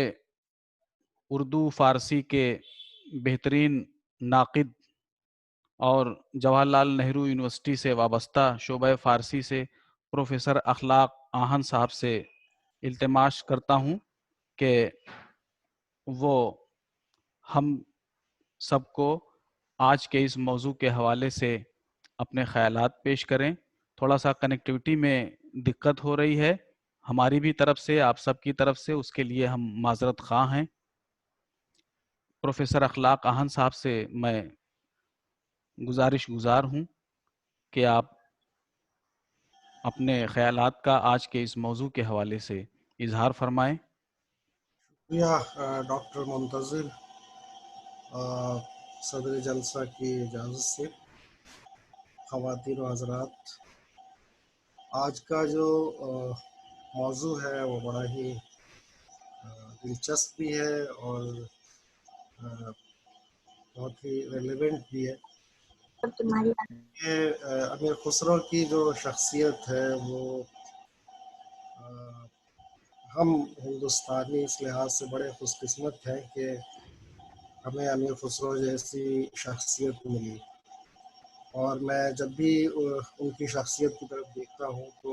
उर्दू फ़ारसी के बेहतरीन नाक़िद और जवाहरलाल नेहरू यूनिवर्सिटी से वाबस्ता शोबा फ़ारसी से प्रोफेसर अखलाक आहन साहब से इल्तिमास करता हूँ कि वो हम सबको आज के इस मौजू के हवाले से अपने ख़यालात पेश करें। थोड़ा सा कनेक्टिविटी में दिक्कत हो रही है हमारी भी तरफ से, आप सब की तरफ से, उसके लिए हम माजरत ख़्वाह हैं। प्रोफेसर अखलाक आहन साहब से मैं गुजार हूँ कि आप अपने ख़यालात का आज के इस मौजू के हवाले से इजहार फरमाएं।
या डॉक्टर मुंतज़िर, सदर जलसा की इजाज़त से ख़वातीन व हज़रात, आज का जो मौजू है वो बड़ा ही दिलचस्प भी है और बहुत ही रेलेवेंट भी है। ये अमीर खुसरो की जो शख्सियत है वो हम हिंदुस्तानी इस लिहाज से बड़े खुशकिस्मत हैं कि हमें अमीर खुसरो जैसी शख्सियत मिली। और मैं जब भी उनकी शख्सियत की तरफ देखता हूँ तो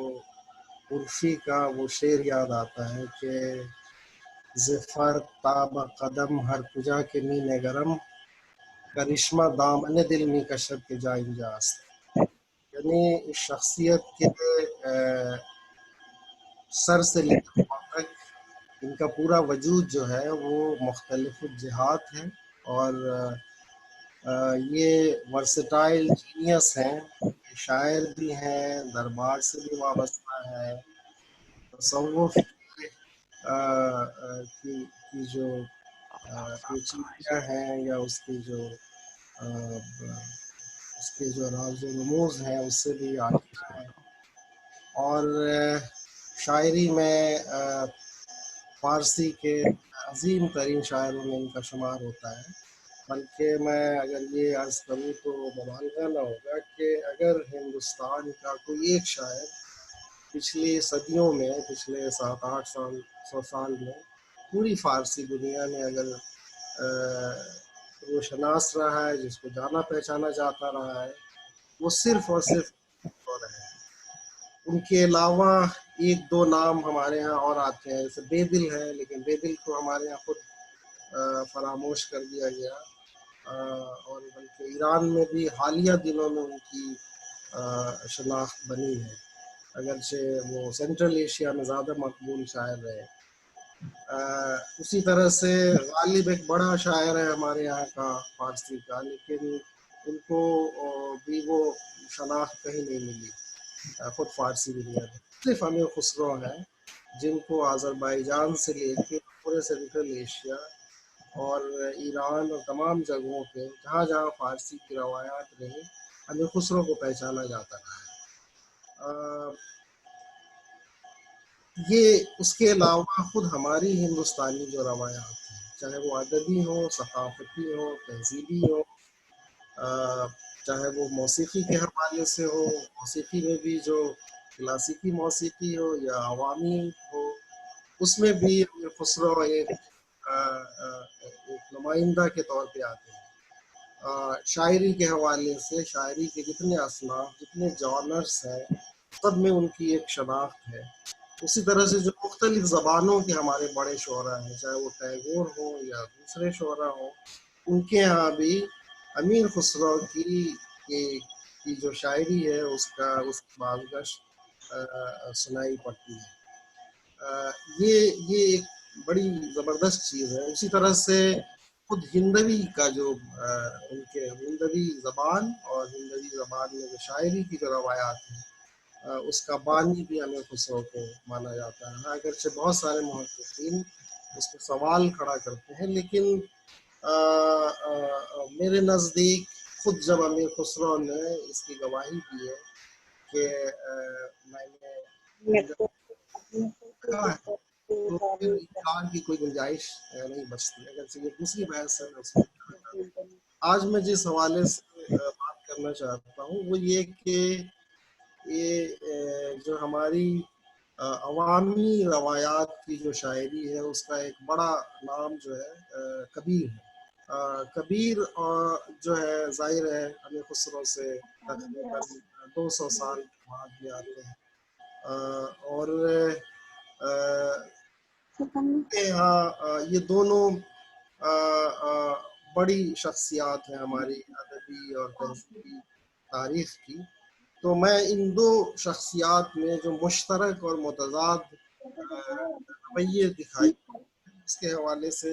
उर्फी का वो शेर याद आता है कि ज़फ़र ताब कदम हर कुजा के मीने गरम, करिश्मा दामन दिल में कशब के जाइंजास्त। यानी इस शख्सियत के सर से लेकर पाँव तक इनका पूरा वजूद जो है वो मुख्तलिफ जिहात है और ये वर्सेटाइल जीनियस हैं, शायर भी हैं, दरबार से भी वाबस्ता है, तसव्वुफ की जो पेचीदगियाँ हैं या उसके जो राज व रमूज़ हैं उससे भी आशिना है। और शायरी में फ़ारसी के अजीम तरीन शायरों में इनका शुमार होता है। बल्कि मैं अगर ये अर्ज़ करूँ तो मुबालगा न होगा कि अगर हिंदुस्तान का कोई एक शायर पिछली सदियों में, पिछले 700-800 साल में पूरी फ़ारसी दुनिया में अगर वो शनास रहा है, जिसको जाना पहचाना जाता रहा है, वो सिर्फ़ और सिर्फ रहे हैं। उनके अलावा एक दो नाम हमारे यहाँ और आते हैं, जैसे बेदिल है, लेकिन बेदिल को हमारे यहाँ खुद فراموش کر دیا گیا، اور بلکہ ایران میں بھی حالیہ دنوں میں ان کی شناخت بنی ہے، اگرچہ وہ سینٹرل ایشیا میں زیادہ مقبول شاعر رہے۔ اسی طرح سے غالب ایک بڑا شاعر ہے ہمارے یہاں کا فارسی کا، لیکن ان کو بھی وہ شناخت کہیں نہیں ملی، خود فارسی بھی نہیں آتی۔ صرف امیر خسرو ہیں جن کو آذربائیجان سے لے کے پورے سینٹرل ایشیا اور ایران اور تمام جگہوں پہ جہاں جہاں فارسی کی روایات رہی، امیر خسرو کو پہچانا جاتا ہے۔ یہ اس کے علاوہ خود ہماری ہندوستانی جو روایات ہیں، چاہے وہ ادبی ہوں، ثقافتی ہوں، تہذیبی ہوں، چاہے وہ موسیقی کے حوالے سے ہو، موسیقی میں بھی جو کلاسیکی موسیقی ہو یا عوامی ہو، اس میں بھی امیر خسرو ایک نمائندہ کے طور پہ آتے ہیں۔ شاعری کے حوالے سے شاعری کے جتنے اصناف، جتنے جانرس ہیں، سب میں ان کی ایک شناخت ہے۔ اسی طرح سے جو مختلف زبانوں کے ہمارے بڑے شعراء ہیں، چاہے وہ ٹیگور ہوں یا دوسرے شعراء ہوں، ان کے ہاں بھی امیر خسرو کی جو شاعری ہے اس کی بازگشت سنائی پڑتی ہے۔ یہ ایک بڑی زبردست چیز ہے۔ اسی طرح سے خود ہندوی کا جو ان کے ہندوی زبان اور ہندوی زبان میں جو شاعری کی جو روایات ہیں، اس کا بانی بھی امیر خسرو کو مانا جاتا ہے۔ اگرچہ بہت سارے محققین اس پہ سوال کھڑا کرتے ہیں، لیکن میرے نزدیک خود جب امیر خسرو نے اس کی گواہی دی ہے کہ میں نے کہا ہے، تو پھر انکار کی کوئی گنجائش نہیں بچتی۔ اگرچہ یہ دوسری بحث ہے، اس میں آج میں جس حوالے سے بات کرنا چاہتا ہوں وہ یہ کہ یہ جو ہماری عوامی روایات کی جو شاعری ہے اس کا ایک بڑا نام جو ہے کبیر ہے۔ کبیر جو ہے ظاہر ہے امیر خسرو سے تقریباً 200 سال بعد میں آتے ہیں، اور یہاں یہ دونوں بڑی شخصیات ہیں ہماری ادبی اور تہذیبی تاریخ کی۔ تو میں ان دو شخصیات میں جو مشترک اور متضاد رویے دکھائی اس کے حوالے سے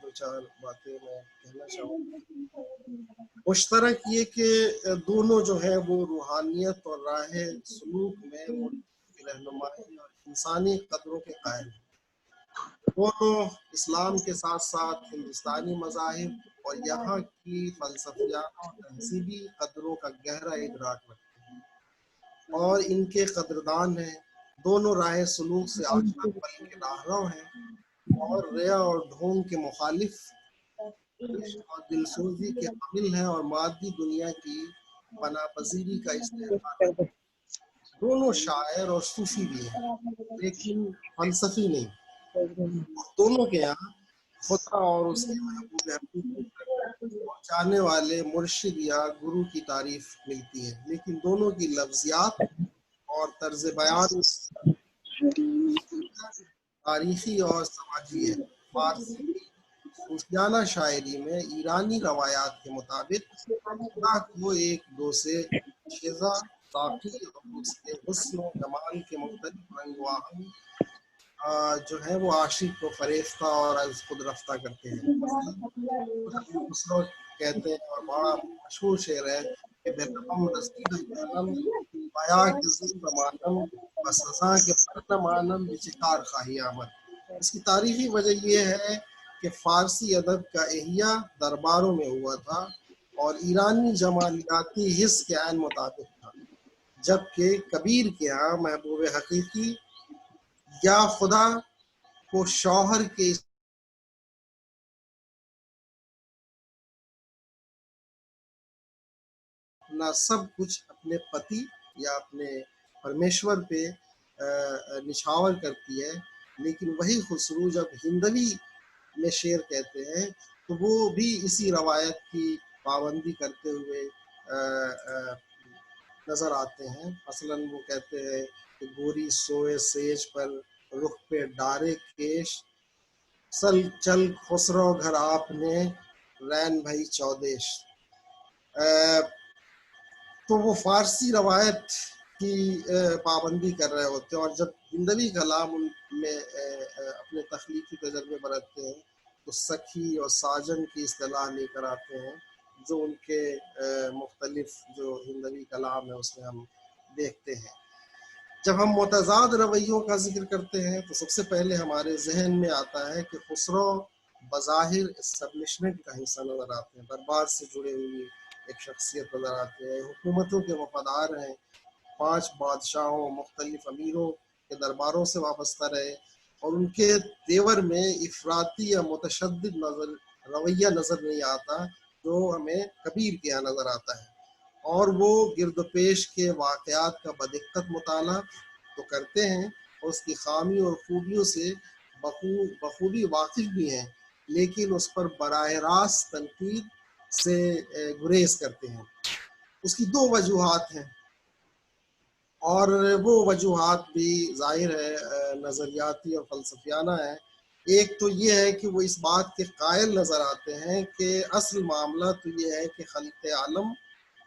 دو چار باتیں میں کہنا چاہوں گا۔ مشترک یہ کہ دونوں جو ہیں وہ روحانیت اور راہ سلوک میں رہنمائی اور انسانی قدروں کے قائل ہیں۔ دونوں اسلام کے ساتھ ساتھ ہندوستانی مذاہب اور یہاں کی فلسفیات اور تہذیبی قدروں کا گہرا ادراک رکھتے ہیں اور ان کے قدردان ہیں۔ دونوں راہ سلوک سے آشنا پل کے راہرو ہیں اور ریا اور ڈھونگ کے مخالف اور دلسوزی کے حامل ہیں اور مادی دنیا کی پناہ پذیری کا استحقاق کرتے ہیں۔ دونوں شاعر اور صوفی بھی ہیں لیکن فلسفی نہیں۔ دونوں کے یہاں خدا اور اس کے محبوب پہنچانے والے مرشد یا گرو کی تعریف ملتی ہے، لیکن دونوں کی لفظیات اور طرز بیان تاریخی اور سماجی ہے۔ فارسی صوفیانہ شاعری میں ایرانی روایات کے مطابق خدا کو ایک دو سے شیزہ ساقی اور اس کے حسن و جمال کے مختلف رنگ و آہن جو ہے وہ عاشق کو فریفتہ اور از خود رفتہ کرتے ہیں۔ خسرو کہتے ہیں اور بڑا مشہور شعر ہے کہ بے رقم رسید جانم بایا کے ظلم مانم و سزا کے پر مانم بچکار خواہی آمد۔ اس کی تاریخی وجہ یہ ہے کہ فارسی ادب کا احیاء درباروں میں ہوا تھا اور ایرانی جمالیاتی حس کے عین مطابق تھا، جبکہ کبیر کے ہاں محبوب حقیقی یا خدا کو شوہر کے اپنا سب کچھ اپنے پتی یا اپنے پرمیشور پہ نچھاور کرتی ہے، لیکن وہی خسرو جب ہندوی میں شعر کہتے ہیں تو وہ بھی اسی روایت کی پابندی کرتے ہوئے نظر آتے ہیں۔ مثلاً وہ کہتے ہیں کہ گوری سوئے سیج پر رخ پہ ڈارے کیش चल खुसरो घर आपने रैन भाई चौदेश। तो वो फारसी रवायत की पाबंदी कर रहे होते हैं, और जब हिंदवी कलाम उनमें अपने तख्लीकी तजर्बे बरतते हैं तो सखी और साजन की इस्तेलाह लेकर आते हैं, जो उनके मुख्तलिफ जो हिंदवी कलाम है उसमें हम देखते हैं। जब हम मुतज़ाद रवैयों का जिक्र करते हैं तो सबसे पहले हमारे जहन में आता है कि खुसरो बज़ाहिर इस्टेब्लिशमेंट का हिस्सा नज़र आते हैं, दरबार से जुड़े हुई एक शख्सियत नज़र आते हैं, हुकूमतों के वफादार हैं, 5 बादशाहों मुख्तलिफ अमीरों के दरबारों से वाबस्ता रहे, और उनके तेवर में इफराती या मुतशद्दिद रवैया नज़र नहीं आता जो हमें कबीर के यहाँ नज़र आता है। और वो गिरद पेश के वाक़यात का बदिक्कत मुताला तो करते हैं और उसकी खामी और खूबियों से बखूबी वाकिफ़ भी हैं, लेकिन उस पर बराह रास्त तनकीद से गुरेज करते हैं। उसकी 2 वजूहात हैं, और वो वजूहात भी ज़ाहिर है नज़रियाती और फ़लसफ़ियाना है। एक तो ये है कि वो इस बात के कायल नज़र आते हैं कि असल मामला तो ये है कि खल्क़ आलम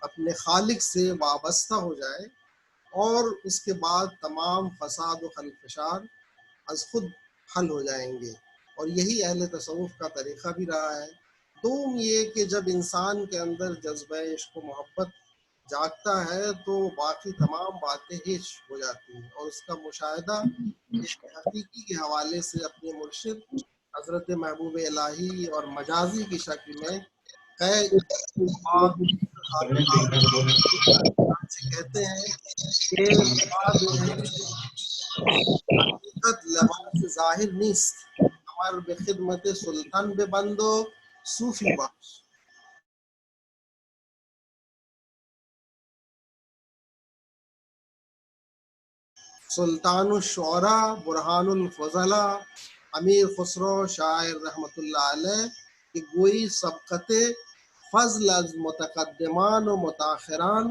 अपने खालिक से वाबस्ता हो जाए और उसके बाद तमाम फसाद व खलफशार अज खुद हल हो जाएंगे, और यही अहले तसव्वुफ़ का तरीक़ा भी रहा है। दोम ये कि जब इंसान के अंदर जज्बा इश्क़ व मोहब्बत जागता है तो बाकी तमाम बातें हिश हो जाती हैं, और उसका मुशाहिदा इश्क़ हकीकी के हवाले से अपने मुर्शिद हज़रत महबूब इलाही और मजाजी की शक्ल में से कहते हैं कि हकीकत लबास ज़ाहिर नीस्त, अमर बेखिदमत सुल्तान बे बंदो सूफी बाश। सुल्तानुश शुअरा बुरहानुल फज़ला अमीर खुसरो शायर रहमतुल्लाह अलैह कि गोई सबकते फज़ल अज मुतक़द्दिमान व मुताख़िरान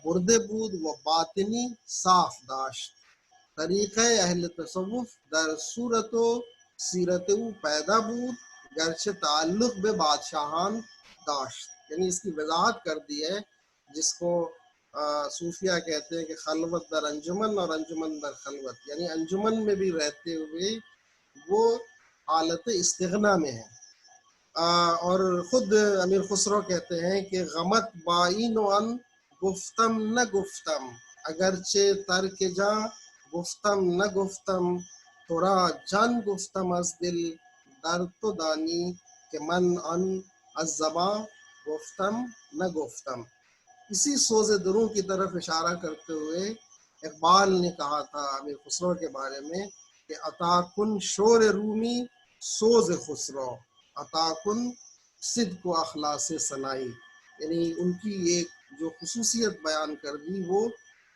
बुर्दे बूद व बातिनी साफ दाश्त। तरीक़े अहल तसव्वुफ़ दर सूरतो सीरतु पैदा बूद गरचे ताल्लुक़ बे बादशाहान दाश्त। यानी इसकी वजाहत कर दी है, जिसको सूफिया कहते हैं कि खलवत दर अंजुमन और अंजुमन दर खलवत, यानी अंजुमन में भी रहते हुए वो हालत इस्तिग़ना में है। और ख़ुद अमीर खुसरो कहते हैं कि गमत बाइन अन गुफ्तम न गुफ्तम अगरचे तर्क जा गुफ्तम न गुफ्तम थोड़ा जान गुफ्तम अज दिल दर तो दानी के मन अन अज़्ज़बा गुफ्तम न गुफ्तम। इसी सोज़े दरों की तरफ इशारा करते हुए इकबाल ने कहा था अमीर खुसरो के बारे में कि अताकुन शोर रूमी सोज़ खुसरो अताकुन सिद्क़ व अखलास सनाई। यानी उनकी एक जो खुसूसियत बयान कर दी वो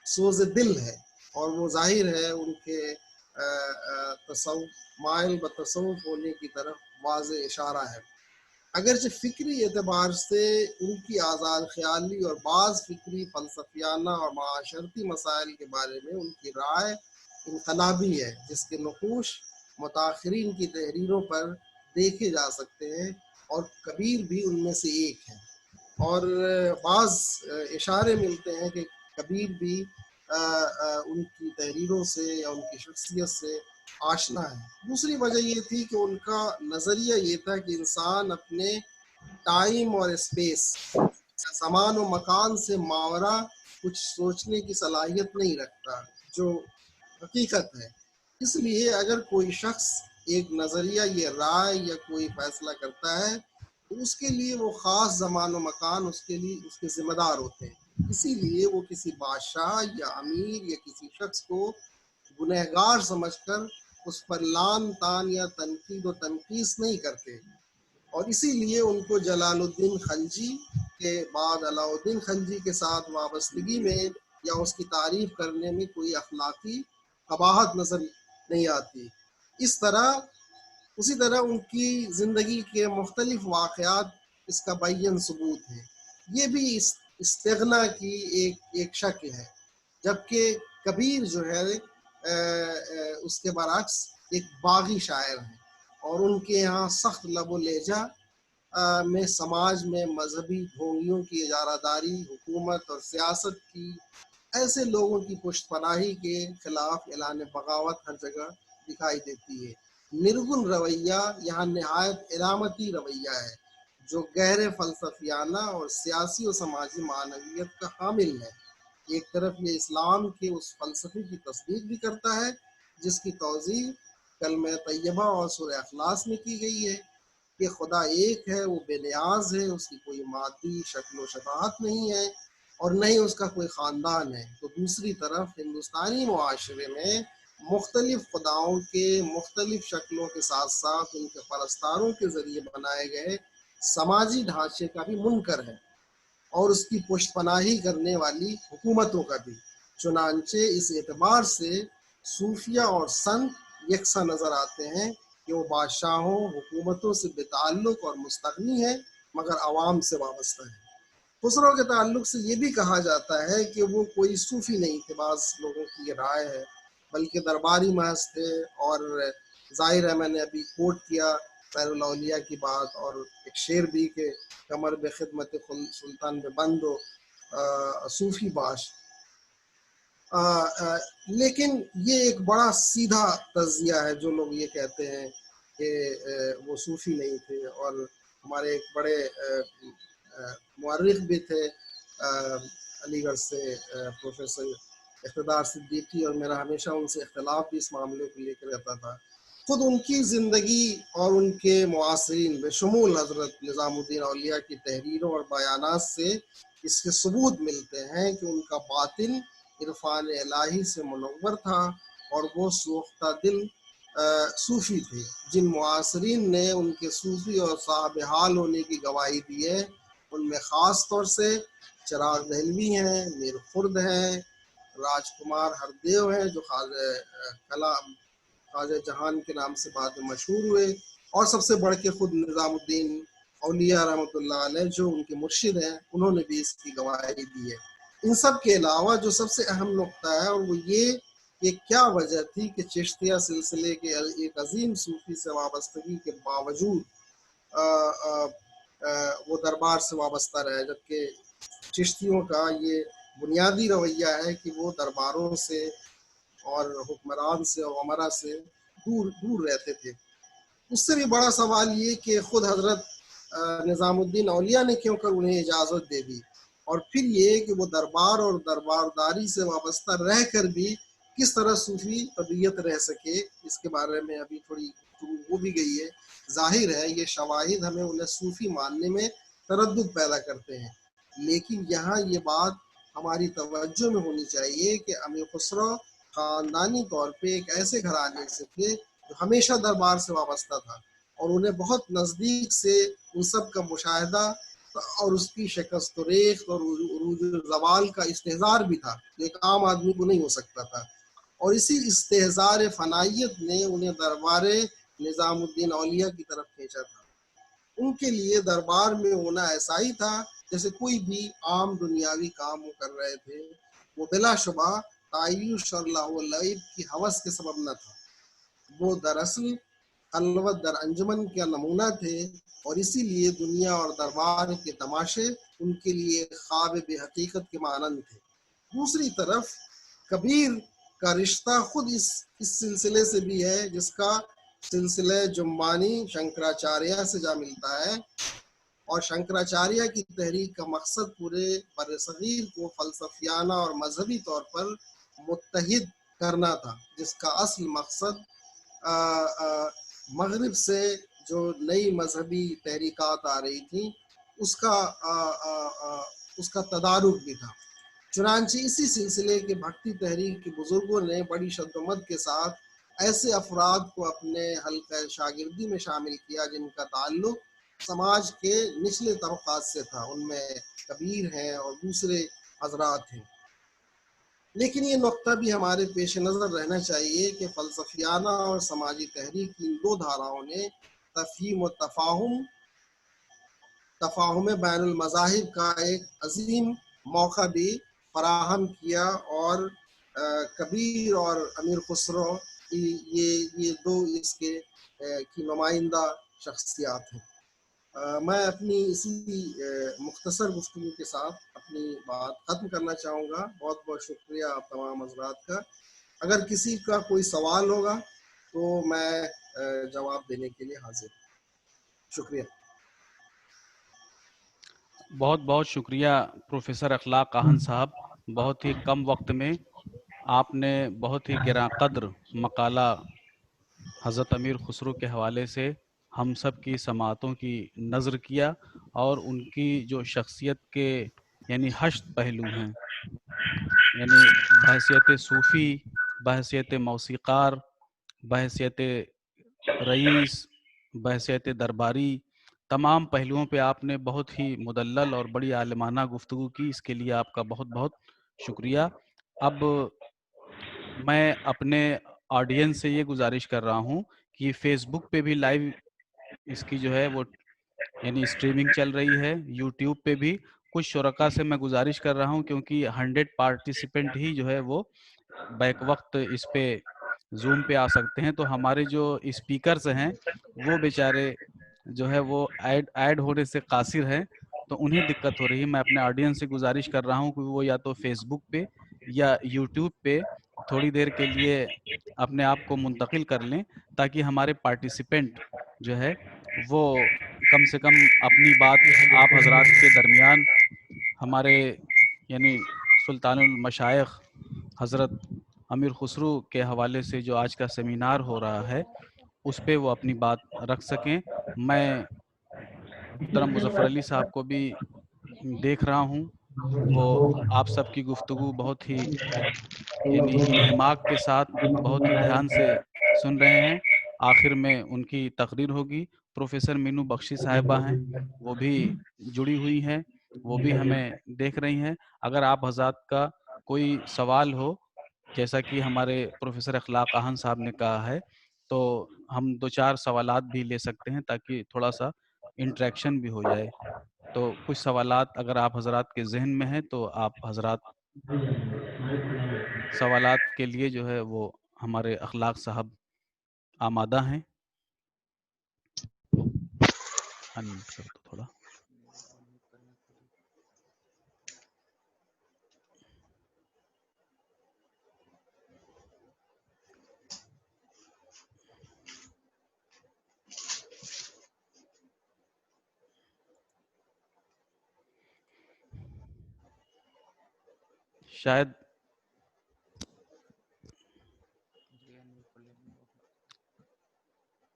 सोज़ दिल है, और वो जाहिर है उनके माइल व तसव्वुफ़ होने की तरफ वाज़े इशारा है। अगरचे फ़िक्री एतबार से उनकी आज़ाद ख़याली और बाज़ फ़िक्री फ़लसफ़ियाना और माशरती मसाइल के बारे में उनकी राय इनकलाबी है, जिसके नक़ूश मुताख़िरीन की तहरीरों पर देखे जा सकते हैं, और कबीर भी उनमें से एक है। और बाज़ इशारे मिलते हैं कि कबीर भी उनकी तहरीरों से या उनकी शख्सियत से आशना है। दूसरी वजह ये थी कि उनका नज़रिया ये था कि इंसान अपने टाइम और स्पेस, ज़मान और मकान से मावरा कुछ सोचने की सलाहियत नहीं रखता, जो हकीकत है। इसलिए अगर कोई शख्स एक नज़रिया या राय या कोई फ़ैसला करता है तो उसके लिए वो ख़ास ज़मान व मकान उसके लिए उसके ज़िम्मेदार होते हैं। इसीलिए वो किसी बादशाह या अमीर या किसी शख्स को गुनहगार समझकर उस पर लान तान या तनकीद व तनकीस नहीं करते, और इसीलिए उनको जलालुद्दीन खलजी के बाद अलाउद्दीन खलजी के साथ वाबस्तगी में या उसकी तारीफ़ करने में कोई अखलाकी कबाहत नज़र नहीं आती। उसी तरह उनकी ज़िंदगी के मुख्तलिफ वाक़यात इसका बैन सबूत है। ये भी इस्तिग़ना की एक शक्ल है, जबकि कबीर जो है उसके बरअक्स एक बागी शायर है। اور ان کے یہاں سخت لب و لہجہ میں سماج میں مذہبی ڈھونگیوں کی اجارہ داری، حکومت اور سیاست کی ایسے لوگوں کی پشت پناہی کے خلاف اعلان بغاوت ہر جگہ دکھائی دیتی ہے۔ نرگن رویہ یہاں نہایت علامتی رویہ ہے جو گہرے فلسفیانہ اور سیاسی و سماجی معنویت کا حامل ہے۔ ایک طرف یہ اسلام کے اس فلسفے کی تصدیق بھی کرتا ہے جس کی توضیح کلمہ طیبہ اور سورہ اخلاص میں کی گئی ہے کہ خدا ایک ہے، وہ بے نیاز ہے، اس کی کوئی مادی شکل و شباہت نہیں ہے اور نہ ہی اس کا کوئی خاندان ہے۔ تو دوسری طرف ہندوستانی معاشرے میں مختلف خداؤں کے مختلف شکلوں کے ساتھ ساتھ ان کے پرستاروں کے ذریعے بنائے گئے سماجی ڈھانچے کا بھی منکر ہے اور اس کی پشت پناہی کرنے والی حکومتوں کا بھی۔ چنانچہ اس اعتبار سے صوفیہ اور سنت یکساں نظر آتے ہیں کہ وہ بادشاہوں حکومتوں سے بے تعلق اور مستغنی ہے مگر عوام سے وابستہ ہے۔ خسرو کے تعلق سے یہ بھی کہا جاتا ہے کہ وہ کوئی صوفی نہیں تھے، بعض لوگوں کی یہ رائے ہے، بلکہ درباری محض تھے۔ اور ظاہر ہے میں نے ابھی کوٹ کیا خیر الاولیاء کی بات، اور ایک شعر بھی کہ کمر بے خدمت سلطان بے بند و صوفی باش۔ لیکن یہ ایک بڑا سیدھا تجزیہ ہے جو لوگ یہ کہتے ہیں کہ وہ صوفی نہیں تھے۔ اور ہمارے ایک بڑے مورخ بھی تھے علی گڑھ سے پروفیسر اقتدار صدیقی، اور میرا ہمیشہ ان سے اختلاف بھی اس معاملے کو لے کر رہتا تھا۔ خود ان کی زندگی اور ان کے معاصرین بشمول حضرت نظام الدین اولیاء کی تحریروں اور بیانات سے اس کے ثبوت ملتے ہیں کہ ان کا باطن عرفان الہی سے منور تھا اور وہ سوختہ دل صوفی تھے۔ جن معاصرین نے ان کے صوفی اور صاحب حال ہونے کی گواہی دی ہے ان میں خاص طور سے چراغ دہلوی ہیں، میر خرد ہیں، راج کمار ہردیو ہیں جو خواجہ جہان کے نام سے بعد میں مشہور ہوئے، اور سب سے بڑھ کے خود نظام الدین اولیاء رحمۃ اللہ علیہ جو ان کے مرشد ہیں، انہوں نے بھی اس کی گواہی دی ہے۔ ان سب کے علاوہ جو سب سے اہم نقطہ ہے اور وہ یہ کہ کیا وجہ تھی کہ چشتیہ سلسلے کے ایک عظیم صوفی سے وابستگی کے باوجود وہ دربار سے وابستہ رہے، جبکہ چشتیوں کا یہ بنیادی رویہ ہے کہ وہ درباروں سے اور حکمران سے اور عمرہ سے دور رہتے تھے۔ اس سے بھی بڑا سوال یہ کہ خود حضرت نظام الدین اولیاء نے کیوں کر انہیں اجازت دے دی، اور پھر یہ کہ وہ دربار اور دربارداری سے وابستہ رہ کر بھی کس طرح صوفی طبیعت رہ سکے، اس کے بارے میں ابھی تھوڑی ہو بھی گئی ہے۔ ظاہر ہے یہ شواہد ہمیں انہیں صوفی ماننے میں تردد پیدا کرتے ہیں، لیکن یہاں یہ بات ہماری توجہ میں ہونی چاہیے کہ امیر خسرو خاندانی طور پہ ایک ایسے گھرانے سے تھے جو ہمیشہ دربار سے وابستہ تھا، اور انہیں بہت نزدیک سے ان سب کا مشاہدہ اور اس کی شکست و ریخت اور عروج و زوال کا استحضار بھی تھا، جو ایک عام آدمی کو نہیں ہو سکتا تھا۔ اور اسی استحضار فنائیت نے انہیں دربار نظام الدین اولیاء کی طرف کھینچا تھا۔ ان کے لیے دربار میں ہونا ایسا ہی تھا جیسے کوئی بھی عام دنیاوی کام وہ کر رہے تھے۔ وہ بلا شبہ تعیش اور لہو و لعب کی ہوس کے سبب نہ تھا، وہ دراصل خلوت در انجمن کا نمونہ تھے، اور اسی لیے دنیا اور دربار کے تماشے ان کے لیے خواب بے حقیقت کے مانند تھے۔ دوسری طرف کبیر کا رشتہ خود اس سلسلے سے بھی ہے جس کا سلسلہ جمبانی شنکراچاریہ سے جا ملتا ہے، اور شنکراچاریہ کی تحریک کا مقصد پورے برصغیر کو فلسفیانہ اور مذہبی طور پر متحد کرنا تھا، جس کا اصل مقصد مغرب سے جو نئی مذہبی تحریکات آ رہی تھیں اس کا تدارک بھی تھا۔ چنانچہ اسی سلسلے کے بھکتی تحریک کے بزرگوں نے بڑی شد و مد کے ساتھ ایسے افراد کو اپنے حلقہ شاگردی میں شامل کیا جن کا تعلق سماج کے نچلے طبقات سے تھا، ان میں کبیر ہیں اور دوسرے حضرات ہیں۔ لیکن یہ نقطہ بھی ہمارے پیش نظر رہنا چاہیے کہ فلسفیانہ اور سماجی تحریک کی دو دھاراؤں نے تفہیم و تفاہم بین المذاہب کا ایک عظیم موقع بھی فراہم کیا، اور کبیر اور امیر خسرو یہ دو اس کے کی نمائندہ شخصیات ہیں. میں اپنی اسی مختصر گفتگو کے ساتھ اپنی بات ختم کرنا چاہوں گا. بہت بہت شکریہ آپ تمام حضرات کا. اگر کسی کا کوئی سوال ہوگا تو میں جواب دینے کے لیے حاضر ہوں. شکریہ.
بہت بہت شکریہ پروفیسر اخلاق آہن صاحب. بہت ہی کم وقت میں آپ نے بہت ہی گراں قدر مقالہ حضرت امیر خسرو کے حوالے سے ہم سب کی سماعتوں کی نظر کیا اور ان کی جو شخصیت کے یعنی 8 پہلو ہیں، یعنی بحیثیت صوفی، بحیثیت موسیقار، بحیثیت رئیس، بحیثیت درباری، تمام پہلوؤں پہ آپ نے بہت ہی مدلل اور بڑی عالمانہ گفتگو کی. اس کے لیے آپ کا بہت بہت شکریہ. اب میں اپنے آڈینس سے یہ گزارش کر رہا ہوں کہ فیس بک پہ بھی لائیو اس کی جو ہے وہ یعنی اسٹریمنگ چل رہی ہے، یوٹیوب پہ بھی. کچھ شرکا سے میں گزارش کر رہا ہوں کیونکہ 100 پارٹیسپینٹ ہی جو ہے وہ بیک وقت اس پہ زوم پہ آ سکتے ہیں، تو ہمارے جو اسپیکرز ہیں وہ بیچارے جو ہے وہ ایڈ ہونے سے قاصر ہیں، تو انہیں دقت ہو رہی ہے. میں اپنے آڈینس سے گزارش کر رہا ہوں کہ وہ یا تو فیس بک پہ یا یوٹیوب پہ تھوڑی دیر کے لیے اپنے آپ کو منتقل کر لیں تاکہ ہمارے پارٹیسپینٹ جو ہے وہ کم سے کم اپنی بات آپ حضرات کے درمیان ہمارے یعنی سلطان المشائخ حضرت امیر خسرو کے حوالے سے جو آج کا سیمینار ہو رہا ہے اس پہ وہ اپنی بات رکھ سکیں. میں محترم مظفر علی صاحب کو بھی دیکھ رہا ہوں، وہ آپ سب کی گفتگو بہت ہی یعنی انہماک کے ساتھ بہت ہی دھیان سے سن رہے ہیں. آخر میں ان کی تقریر ہوگی. پروفیسر مینو بخشی صاحبہ ہیں، وہ بھی جڑی ہوئی ہیں، وہ بھی ہمیں دیکھ رہی ہیں. اگر آپ حضرات کا کوئی سوال ہو جیسا کہ ہمارے پروفیسر اخلاق آہن صاحب نے کہا ہے تو ہم 2-4 سوالات بھی لے سکتے ہیں تاکہ تھوڑا سا انٹریکشن بھی ہو جائے. تو کچھ سوالات اگر آپ حضرات کے ذہن میں ہیں تو آپ حضرات سوالات کے لیے جو ہے وہ ہمارے اخلاق صاحب آمادہ ہیں. انمیوٹ کر دو تھوڑا. شاید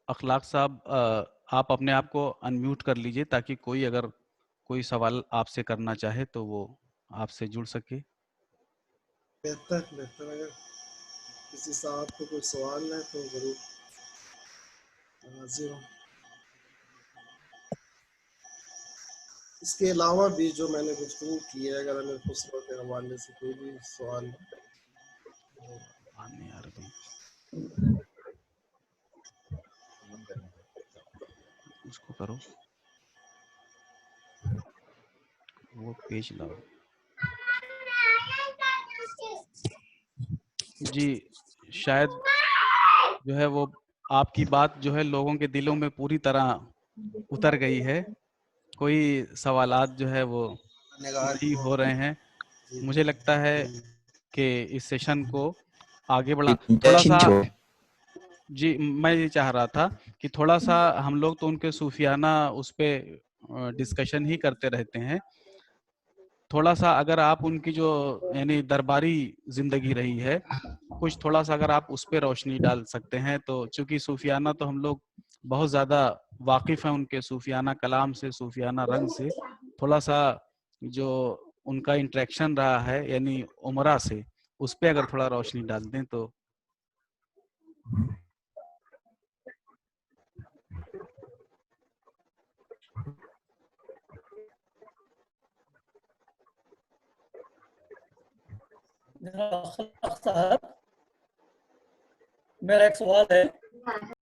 اخلاق صاحب آپ اپنے آپ کو انمیوٹ کر لیجئے تاکہ کوئی اگر کوئی سوال آپ سے کرنا چاہے تو وہ آپ سے جڑ سکے.
بہتر اگر کسی صاحب کو کوئی سوال ہے تو ضرور حاضر ہوں. اس کے علاوہ بھی جو میں نے گفتگو کی ہے اگر امیر خسرو کے حوالے سے کوئی بھی سوال ہے
اس کو کرو، وہ پیج لاؤ. جی شاید جو ہے وہ آپ کی بات جو ہے لوگوں کے دلوں میں پوری طرح اتر گئی ہے. کوئی سوالات جو ہے وہ نہیں ہو رہے ہیں. مجھے لگتا ہے کہ اس سیشن کو آگے بڑھا تھوڑا سا. جی میں یہ چاہ رہا تھا کہ تھوڑا سا ہم لوگ تو ان کے صوفیانہ اس پہ ڈسکشن ہی کرتے رہتے ہیں. تھوڑا سا اگر آپ ان کی جو یعنی درباری زندگی رہی ہے کچھ تھوڑا سا اگر آپ اس پہ روشنی ڈال سکتے ہیں تو چونکہ صوفیانہ تو ہم لوگ بہت زیادہ واقف ہیں ان کے صوفیانہ کلام سے، صوفیانہ رنگ سے. تھوڑا سا جو ان کا انٹریکشن رہا ہے یعنی عمرہ سے اس پہ اگر تھوڑا روشنی ڈال دیں تو.
میرا ایک سوال ہے